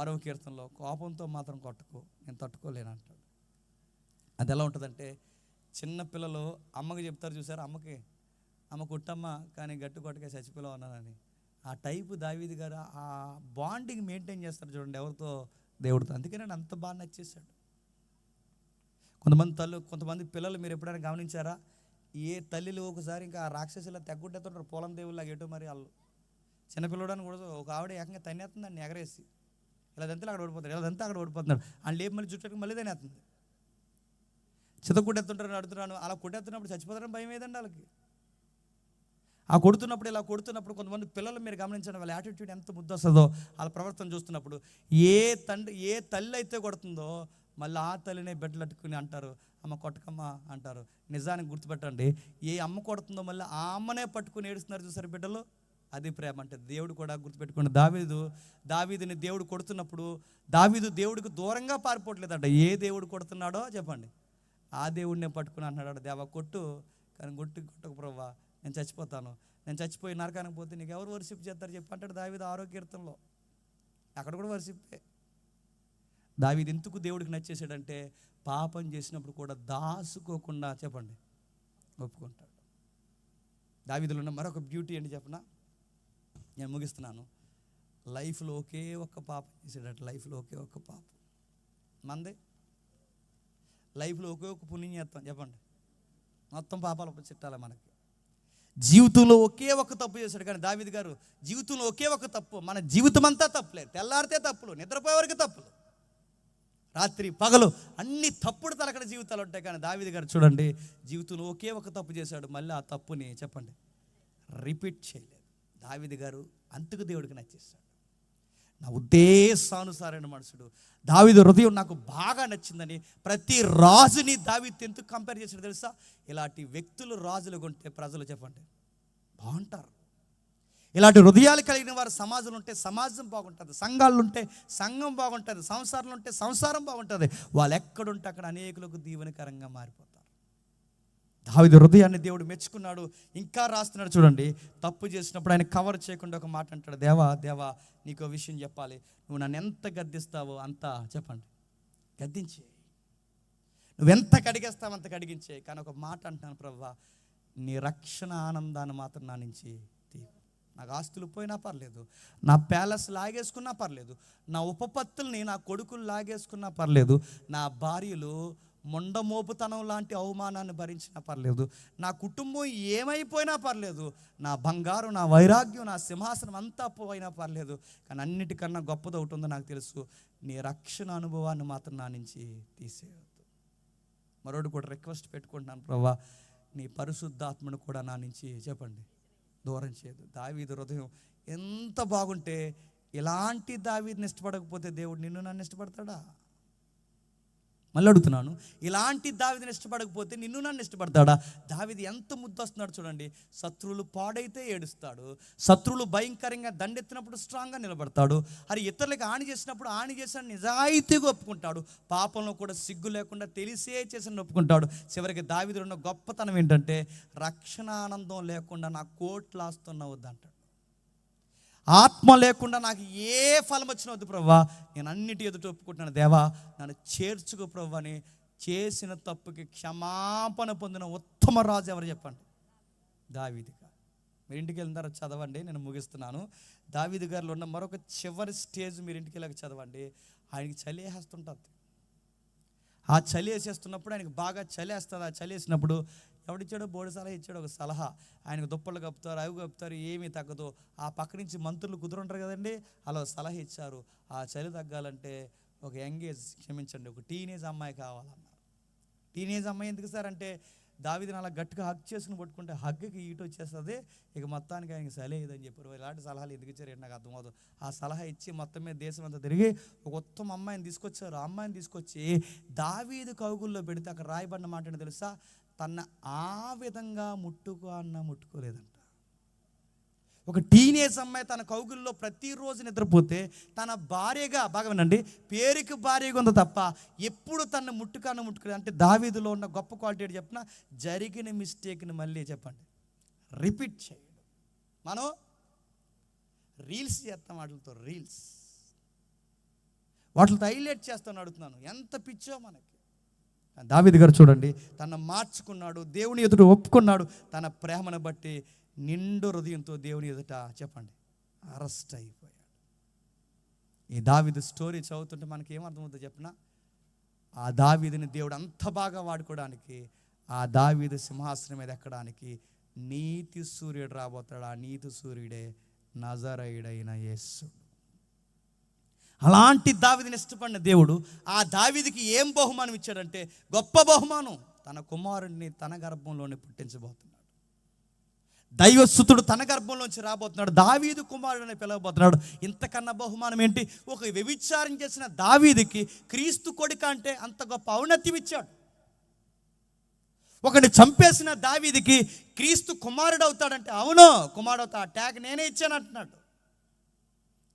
6వ కీర్తనలో కోపంతో మాత్రం కొట్టుకో, నేను తట్టుకోలేను అంటాడు. అది ఎలా ఉంటుందంటే, చిన్న పిల్లలు అమ్మకి చెప్తారు చూసారు, అమ్మ కొట్టమ్మ కానీ గట్టి కొట్టకే చచ్చిపోలేవు అన్నానని. ఆ టైపు దావీదు గారు ఆ బాండింగ్ మెయింటైన్ చేస్తారు చూడండి ఎవరితో, దేవుడితో. అందుకే నేను అంత బాగా నచ్చేసాడు. కొంతమంది పిల్లలు మీరు ఎప్పుడైనా గమనించారా, ఏ తల్లిలు ఒకసారి ఇంకా రాక్షసులా తెగ్గుంటేస్తుంటారు, పోలం దేవుళ్ళగా ఎటు మరి వాళ్ళు. చిన్నపిల్లడానికి కూడా ఒక ఆవిడ ఏకంగా తన్నేస్తుందండి ఎగరేసి, ఇలాదంతా అక్కడ ఓడిపోతున్నాడు, వాళ్ళు లేపు మళ్ళీ జుట్టుకు మళ్ళీ తన్నేస్తుంది. కొట్టేస్తుంటారని అడుగుతున్నాను, అలా కొట్టేస్తున్నప్పుడు చచ్చిపోతారని భయం ఏదండి వాళ్ళకి. ఆ కొడుతున్నప్పుడు కొంతమంది పిల్లలు మీరు గమనించండి, వాళ్ళ యాటిట్యూడ్ ఎంత ముద్ద వస్తుందో, వాళ్ళ ప్రవర్తన చూస్తున్నప్పుడు. ఏ తల్లి అయితే కొడుతుందో మళ్ళీ ఆ తల్లినే బెడ్లట్టుకుని అంటారు, అమ్మ కొట్టకమ్మ అంటారు. నిజానికి గుర్తుపెట్టండి, ఏ అమ్మ కొడుతుందో మళ్ళీ ఆ అమ్మనే పట్టుకుని ఏడుస్తున్నారు చూసారు బిడ్డలు, అది ప్రేమ అంటే. దేవుడు కూడా గుర్తుపెట్టుకోండి, దావీదుని దేవుడు కొడుతున్నప్పుడు దావీదు దేవుడికి దూరంగా పారిపోవట్లేదంట. ఏ దేవుడు కొడుతున్నాడో చెప్పండి, ఆ దేవుడినే పట్టుకుని అంటున్నాడు, దేవా కొట్టు కానీ కొట్టకు ప్రభా, నేను చచ్చిపోతాను, నేను చచ్చిపోయి నరకానికి పోతే నీకు ఎవరు వర్షిప్ చేస్తారు చెప్పంటాడు దావీదు 6వ కీర్తనలో. అక్కడ కూడా వర్షిప్పే. దావీదు ఎందుకు దేవుడికి నచ్చేసాడంటే, పాపం చేసినప్పుడు కూడా దాసుకోకుండా చెప్పండి ఒప్పుకుంటాడు. దావీదులో ఉన్న మరొక బ్యూటీ ఏంటి చెప్పనా, నేను ముగిస్తున్నాను. లైఫ్లో ఒకే ఒక్క పాపం చేసాడట, లైఫ్లో ఒకే ఒక్క పాపం. మందే లైఫ్లో ఒకే ఒక్క పుణ్యం చేస్తాం చెప్పండి, మొత్తం పాపాలు చిట్టాలి మనకి. జీవితంలో ఒకే ఒక్క తప్పు చేశాడు. కానీ దావీదు గారు జీవితంలో ఒకే ఒక్క తప్పు, మన జీవితం అంతా తప్పులే, తెల్లారితే తప్పులు, నిద్రపోయే వరకు తప్పులు, రాత్రి పగలు అన్ని తప్పుడు తలకడ జీవితాలు ఉంటాయి. కానీ దావీదు గారు చూడండి, జీవితంలో ఒకే ఒక తప్పు చేశాడు, మళ్ళీ ఆ తప్పుని చెప్పండి రిపీట్ చేయలేదు. దావీదు గారు అంతకు దేవుడికి నచ్చేస్తాడు. నా ఉద్దేశానుసారైన మనుషుడు, దావీదు హృదయం నాకు బాగా నచ్చిందని ప్రతి రాజుని దావీదు ఎందుకు కంపేర్ చేశాడు తెలుసా? ఇలాంటి వ్యక్తులు రాజులు కొంటే ప్రజలు చెప్పండి బాగుంటారు. ఇలాంటి హృదయాలు కలిగిన వారు సమాజంలో ఉంటే సమాజం బాగుంటుంది, సంఘాలు ఉంటే సంఘం బాగుంటుంది, సంసారంలో ఉంటే సంసారం బాగుంటుంది. వాళ్ళు ఎక్కడుంటే అక్కడ అనేకులకు దీవెనకరంగా మారిపోతారు. దావీదు హృదయాన్ని దేవుడు మెచ్చుకున్నాడు. ఇంకా రాస్తున్నాడు చూడండి. తప్పు చేసినప్పుడు ఆయన కవర్ చేయకుండా ఒక మాట అంటాడు, దేవా నీకు విషయం చెప్పాలి, నువ్వు నన్ను ఎంత గద్దిస్తావో అంత చెప్పండి గద్దించే, నువ్వెంత కడిగేస్తావు అంత కడిగించే, కానీ ఒక మాట అంటున్నాను ప్రభువా, నీ రక్షణ ఆనందాన్ని మాత్రం నా నుంచి తీ. నాకు ఆస్తులు పోయినా పర్లేదు, నా ప్యాలెస్ లాగేసుకున్నా పర్లేదు, నా ఉపపత్తుల్ని నా కొడుకులు లాగేసుకున్నా పర్లేదు, నా భార్యలు మొండమోపుతనం లాంటి అవమానాన్ని భరించినా పర్లేదు, నా కుటుంబం ఏమైపోయినా పర్లేదు, నా బంగారం, నా వైరాగ్యం, నా సింహాసనం అంతా పోయినా పర్లేదు, కానీ అన్నిటికన్నా గొప్పది ఒకటి ఉందో నాకు తెలుసు, నీ రక్షణ అనుభవాన్ని మాత్రం నా నుంచి తీసేయవద్దు. మరొకటి కూడా రిక్వెస్ట్ పెట్టుకుంటున్నాను, ప్రభువా నీ పరిశుద్ధాత్మను కూడా నా నుంచి చెప్పండి దూరం చేయదు. దావీదు హృదయం ఎంత బాగుంటే, ఇలాంటి దావీదుని ఇష్టపడకపోతే దేవుడు నిన్ను నన్ను ఇష్టపడతాడా? మళ్ళీ అడుగుతున్నాను, ఇలాంటి దావీదుని ఇష్టపడకపోతే నిన్ను నన్ను ఇష్టపడతాడా? దావీదు ఎంత ముద్దొస్తున్నాడు చూడండి. శత్రువులు పాడైతే ఏడుస్తాడు, శత్రువులు భయంకరంగా దండెత్తినప్పుడు స్ట్రాంగ్గా నిలబడతాడు, అది ఇతరులకు హాని చేసినప్పుడు హాని చేసిన నిజాయితీగా ఒప్పుకుంటాడు, పాపంలో కూడా సిగ్గు లేకుండా తెలిసే చేసిన ఒప్పుకుంటాడు. చివరికి దావీదులో ఉన్న గొప్పతనం ఏంటంటే, రక్షణ ఆనందం లేకుండా నా కోట్లు ఆస్తున్నవద్దంటాడు. ఆత్మ లేకుండా నాకు ఏ ఫలం వచ్చినా వద్దు ప్రభువా, నేను అన్నిటి ఎదుట ఒప్పుకుంటున్నాను, దేవా నన్ను చేర్చుకో ప్రభువా అని చేసిన తప్పుకి క్షమాపణ పొందిన ఉత్తమ రాజు ఎవరు చెప్పండి? దావీదు గారు. మీరు ఇంటికి వెళ్ళిన తర్వాత చదవండి, నేను ముగిస్తున్నాను. దావీదు గారిలో ఉన్న మరొక చివరి స్టేజ్ మీరు ఇంటికి వెళ్ళక చదవండి. ఆయనకి చలి వేస్తుంటుంది. ఆ చలి వేసేస్తున్నప్పుడు ఆయనకి బాగా చలి వేస్తుంది. ఆ చలి వేసినప్పుడు ఎవడిచ్చాడో బోడి సలహా ఇచ్చాడు, ఒక సలహా. ఆయనకు దుప్పలు కప్పుతారు, అవి కప్పుతారు, ఏమీ తగ్గదు. ఆ పక్క నుంచి మంత్రులు కుదురుంటారు కదండి, అలా సలహా ఇచ్చారు, ఆ చలి తగ్గాలంటే ఒక క్షమించండి ఒక టీనేజ్ అమ్మాయి కావాలన్నారు. టీనేజ్ అమ్మాయి ఎందుకు సార్ అంటే, దావీదుని అలా గట్టిగా హగ్ చేసుకుని పట్టుకుంటే హగ్కి ఈట వచ్చేస్తుంది, ఇక మొత్తానికి ఆయనకి సలహా ఇదని చెప్పారు. ఇలాంటి సలహాలు ఎందుకు ఇచ్చారు నాకు అర్థమవుతుంది. ఆ సలహా ఇచ్చి మొత్తం మీద దేశం అంతా తిరిగి ఒక ఉత్తమ అమ్మాయిని తీసుకొచ్చారు. ఆ అమ్మాయిని తీసుకొచ్చి దావీదు కౌగుల్లో పెడితే అక్కడ రాయబడిన మాట ఏంటో తెలుసా? తన ఆ విధంగా ముట్టుకోలేదంట. ఒక టీనేజ్ అమ్మాయి తన కౌగుల్లో ప్రతిరోజు నిద్రపోతే తన భార్యగా, బాగా వినండి, పేరుకి భార్యగా ఉంది తప్ప ఎప్పుడు తన ముట్టుకోలేదు. అంటే దావీదులో ఉన్న గొప్ప క్వాలిటీ చెప్పిన, జరిగిన మిస్టేక్ని మళ్ళీ చెప్పండి రిపీట్ చేయడం. మనం రీల్స్ చేస్తాం, వాటితో హైలైట్ చేస్తాను. అడుగుతున్నాను, ఎంత పిచ్చో మనకి. దావీదు గారు చూడండి, తను మార్చుకున్నాడు, దేవుని ఎదుట ఒప్పుకున్నాడు, తన ప్రేమను బట్టి నిండు హృదయంతో దేవుని ఎదుట చెప్పండి అరెస్ట్ అయిపోయాడు. ఈ దావీదు స్టోరీ చదువుతుంటే మనకి ఏమర్థమవుతుందో చెప్పిన, ఆ దావీదుని దేవుడు అంత బాగా వాడుకోవడానికి, ఆ దావీదు సింహాసనం మీద ఎక్కడానికి నీతి సూర్యుడు రాబోతాడు. ఆ నీతి సూర్యుడే నజరేయుడైన యేసు. అలాంటి దావీదుని ఇష్టపడిన దేవుడు ఆ దావీదుకి ఏం బహుమానం ఇచ్చాడంటే, గొప్ప బహుమానం, తన కుమారుడిని తన గర్భంలోనే పుట్టించబోతున్నాడు. దైవసుతుడు తన గర్భంలోంచి రాబోతున్నాడు, దావీదు కుమారుడని పిలవబోతున్నాడు. ఇంతకన్నా బహుమానం ఏంటి? ఒక వ్యభిచారం చేసిన దావీదుకి క్రీస్తు కొడుక అంటే అంత గొప్ప ఔన్నత్యం ఇచ్చాడు. ఒకటి చంపేసిన దావీదుకి క్రీస్తు కుమారుడు అవుతాడంటే, అవును కుమారుడు అవుతా, ఆ ట్యాగ్ నేనే ఇచ్చాను అంటున్నాడు.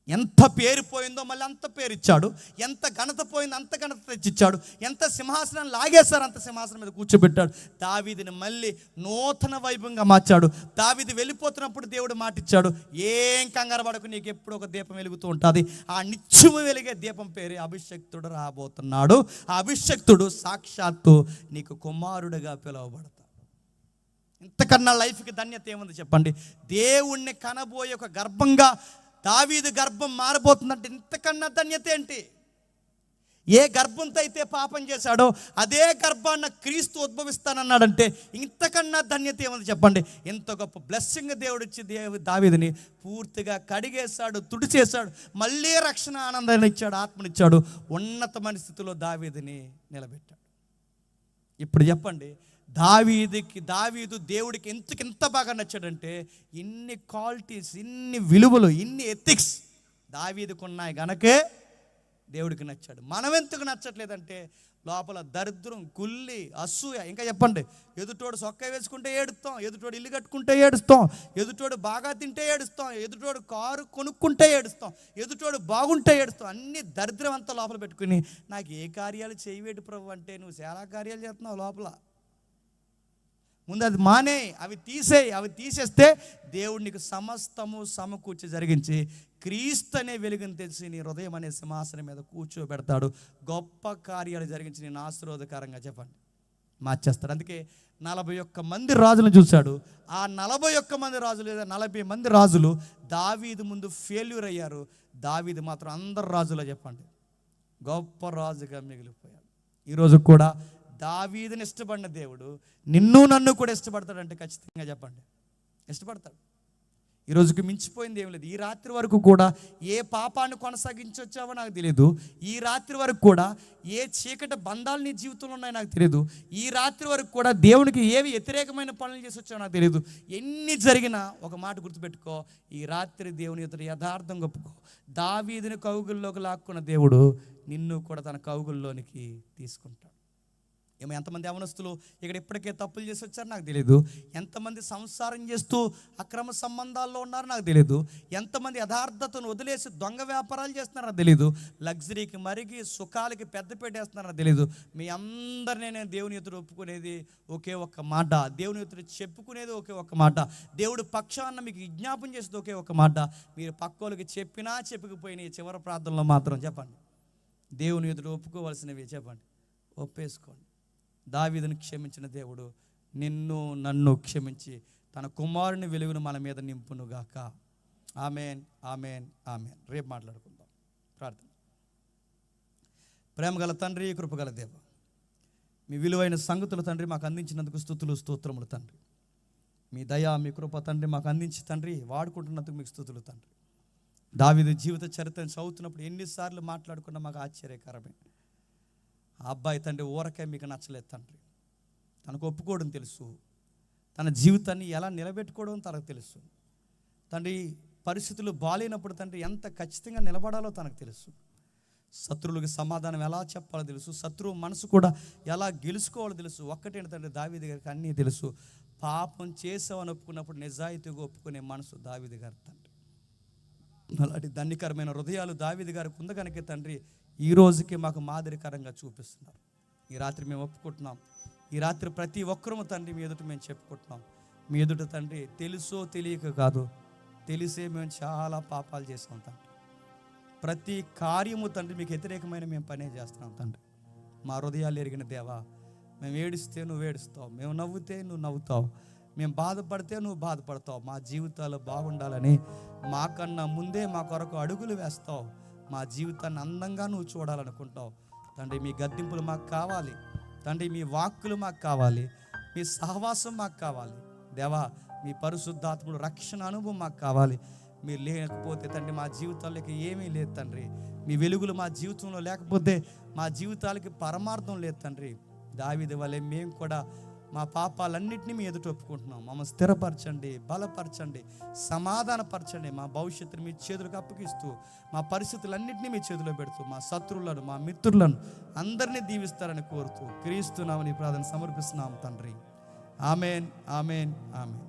ఎంత పేరు పోయిందో మళ్ళీ అంత పేరు ఇచ్చాడు, ఎంత ఘనత పోయిందో అంత ఘనత తెచ్చిచ్చాడు, ఎంత సింహాసనం లాగేశారు అంత సింహాసనం మీద కూర్చోబెట్టాడు. దావీదుని మళ్ళీ నూతన వైభవంగా మార్చాడు. దావీదు వెళ్ళిపోతున్నప్పుడు దేవుడు మాట ఇచ్చాడు, ఏం కంగారు పడకు, నీకు ఎప్పుడు ఒక దీపం వెలుగుతూ ఉంటుంది. ఆ నిత్యము వెలిగే దీపం పేరే అభిషక్తుడు రాబోతున్నాడు. ఆ అభిషక్తుడు సాక్షాత్తు నీకు కుమారుడుగా పిలువబడతాడు. ఇంతకన్నా లైఫ్కి ధన్యత ఏముంది చెప్పండి? దేవుణ్ణి కనబోయే ఒక గర్భంగా దావీదు గర్భం మారబోతుందంటే ఇంతకన్నా ధన్యత ఏంటి? ఏ గర్భంతో అయితే పాపం చేశాడో అదే గర్భాన్న క్రీస్తు ఉద్భవిస్తానన్నాడంటే ఇంతకన్నా ధన్యత ఏముంది చెప్పండి? ఎంత గొప్ప బ్లెస్సింగ్ దేవుడు ఇచ్చి దావీదుని పూర్తిగా కడిగేశాడు, తుడిచేశాడు, మళ్ళీ రక్షణ ఆనందాన్ని ఇచ్చాడు, ఆత్మనిచ్చాడు, ఉన్నతమైన స్థితిలో దావీదుని నిలబెట్టాడు. ఇప్పుడు చెప్పండి, దావీదు దేవుడికి ఎంత బాగా నచ్చాడంటే, ఇన్ని క్వాలిటీస్, ఇన్ని విలువలు, ఇన్ని ఎథిక్స్ దావీదుకు ఉన్నాయి గనకే దేవుడికి నచ్చాడు. మనం ఎందుకు నచ్చట్లేదంటే లోపల దరిద్రం, కుల్లి, అసూయ, ఇంకా చెప్పండి, ఎదుటోడు సొక్క వేసుకుంటే ఏడుస్తాం, ఎదుటోడు ఇల్లు కట్టుకుంటే ఏడుస్తాం, ఎదుటోడు బాగా తింటే ఏడుస్తాం, ఎదుటోడు కారు కొనుక్కుంటే ఏడుస్తాం, ఎదుటోడు బాగుంటే ఏడుస్తాం. అన్ని దరిద్రం అంతా లోపల పెట్టుకుని నాకు ఏ కార్యాలు చేయవేటి ప్రభు అంటే, నువ్వు చాలా కార్యాలు చేస్తున్నావు లోపల. ముందు అది మానే, అవి తీసేస్తే దేవుడు నీకు సమస్తము సమకూర్చి జరిగించి క్రీస్తు అనే వెలుగుని తెలిసి నీ హృదయం అనే సింహాసనం మీద కూర్చోబెడతాడు. గొప్ప కార్యాలు జరిగించి నేను ఆశీర్వాదకరంగా చెప్పండి మార్చేస్తాడు. అందుకే 41 మంది రాజులను చూశాడు. ఆ 41 మంది రాజులు లేదా 40 మంది రాజులు దావీదు ముందు ఫెయిల్యూర్ అయ్యారు. దావీదు మాత్రం అందరు రాజులా చెప్పండి గొప్ప రాజుగా మిగిలిపోయాడు. ఈరోజు కూడా దావీదుని ఇష్టపడిన దేవుడు నిన్ను నన్ను కూడా ఇష్టపడతాడంటే ఖచ్చితంగా చెప్పండి ఇష్టపడతాడు. ఈరోజుకి మించిపోయింది ఏం లేదు. ఈ రాత్రి వరకు కూడా ఏ పాపాన్ని కొనసాగించొచ్చావో నాకు తెలియదు. ఈ రాత్రి వరకు కూడా ఏ చీకటి బంధాలు నీ జీవితంలో ఉన్నాయో నాకు తెలియదు. ఈ రాత్రి వరకు కూడా దేవునికి ఏవి వ్యతిరేకమైన పనులు చేసి వచ్చావో నాకు తెలియదు. ఎన్ని జరిగినా ఒక మాట గుర్తుపెట్టుకో, ఈ రాత్రి దేవుని ఎదురు యథార్థం ఒప్పుకో. దావీదుని కౌగుల్లోకి లాక్కున్న దేవుడు నిన్ను కూడా తన కౌగుల్లోనికి తీసుకుంటాడు. ఏమో ఎంతమంది యవనస్తులు ఇక్కడ ఇప్పటికే తప్పులు చేసి వచ్చారో నాకు తెలియదు. ఎంతమంది సంసారం చేస్తూ అక్రమ సంబంధాల్లో ఉన్నారో నాకు తెలియదు. ఎంతమంది యథార్థతను వదిలేసి దొంగ వ్యాపారాలు చేస్తున్నారో నాకు తెలియదు. లగ్జరీకి మరిగి సుఖాలకి పెద్ద పెట్టేస్తున్నారో నాకు తెలియదు. మీ అందరినీ నేను దేవుని ఎదురు ఒప్పుకునేది ఒకే ఒక్క మాట, దేవుని ఎదురు చెప్పుకునేది ఒకే ఒక్క మాట, దేవుడు పక్షాన మీకు విజ్ఞాపం చేసేది ఒకే ఒక్క మాట. మీరు పక్కోళ్ళకి చెప్పినా చెప్పకపోయినా ఈ చివరి ప్రార్థనలో మాత్రం చెప్పండి దేవుని ఎదురు ఒప్పుకోవాల్సినవి చెప్పండి, ఒప్పేసుకోండి. దావీదును క్షమించిన దేవుడు నిన్ను నన్ను క్షమించి తన కుమారుని వెలుగును మన మీద నింపునుగాక. Amen, amen, amen. రేపు మాట్లాడుకుందాం. ప్రార్థన. ప్రేమగల తండ్రి, కృపగల దేవ, మీ విలువైన సంగతులు తండ్రి మాకు అందించినందుకు స్తుతులు స్తోత్రములు తండ్రి. మీ దయ మీ కృప తండ్రి మాకు అందించి తండ్రి వాడుకుంటున్నందుకు మీకు స్తుతులు తండ్రి. దావీదు జీవిత చరిత్రను చదువుతున్నప్పుడు ఎన్నిసార్లు మాట్లాడుకున్నా మాకు ఆశ్చర్యకరమే. ఆ అబ్బాయి తండ్రి ఊరకే మీకు నచ్చలేదు తండ్రి. తనకు ఒప్పుకోవడం తెలుసు, తన జీవితాన్ని ఎలా నిలబెట్టుకోవడం తనకు తెలుసు తండ్రి. పరిస్థితులు బాలేనప్పుడు తండ్రి ఎంత ఖచ్చితంగా నిలబడాలో తనకు తెలుసు. శత్రువులకు సమాధానం ఎలా చెప్పాలో తెలుసు. శత్రువు మనసు కూడా ఎలా గెలుచుకోవాలో తెలుసు. ఒక్కటేంటి తండ్రి, దావీదు గారికి అన్నీ తెలుసు. పాపం చేసామని ఒప్పుకున్నప్పుడు నిజాయితీగా ఒప్పుకునే మనసు దావీదు గారి తండ్రి. అలాంటి ధన్యకరమైన హృదయాలు దావీదు గారికి ఉంది కనుక తండ్రి ఈ రోజుకి మాకు మాదిరికరంగా చూపిస్తున్నారు. ఈ రాత్రి మేము ఒప్పుకుంటున్నాం. ఈ రాత్రి ప్రతి ఒక్కరూ తండ్రి మీ ఎదుట మేము చెప్పుకుంటున్నాం. మీ ఎదుట తండ్రి తెలుసో తెలియక కాదు, తెలిసే మేము చాలా పాపాలు చేస్తాం తండ్రి. ప్రతి కార్యము తండ్రి మీకు వ్యతిరేకమైన మేము పనే చేస్తున్నాం తండ్రి. మా హృదయాలు ఎరిగిన దేవా, మేము ఏడిస్తే నువ్వు ఏడుస్తావు, మేము నవ్వుతే నువ్వు నవ్వుతావు, మేము బాధపడితే నువ్వు బాధపడతావు. మా జీవితాలు బాగుండాలని మాకన్నా ముందే మా కొరకు అడుగులు వేస్తావు. మా జీవితాన్ని అందంగా నువ్వు చూడాలనుకుంటావు తండ్రి. మీ గద్దింపులు మాకు కావాలి తండ్రి, మీ వాక్కులు మాకు కావాలి, మీ సహవాసం మాకు కావాలి దేవా. మీ పరిశుద్ధాత్ముడు రక్షణ అనుభవం మాకు కావాలి. మీరు లేకపోతే తండ్రి మా జీవితాలకి ఏమీ లేదు తండ్రి. మీ వెలుగులు మా జీవితంలో లేకపోతే మా జీవితాలకి పరమార్థం లేదు తండ్రి. దావీదు వలె మేము కూడా మా పాపాలన్నింటినీ మీ ఎదుట ఒప్పుకుంటున్నాం. మమ్మల్ని స్థిరపరచండి, బలపరచండి, సమాధానపరచండి. మా భవిష్యత్తుని మీ చేతులకు అప్పగిస్తూ, మా పరిస్థితులన్నింటినీ మీ చేతిలో పెడుతూ, మా శత్రువులను మా మిత్రులను అందరినీ దీవిస్తారని కోరుతూ క్రీస్తు నామమున ఈ ప్రార్థన సమర్పిస్తున్నాం తండ్రి. Amen, amen, amen.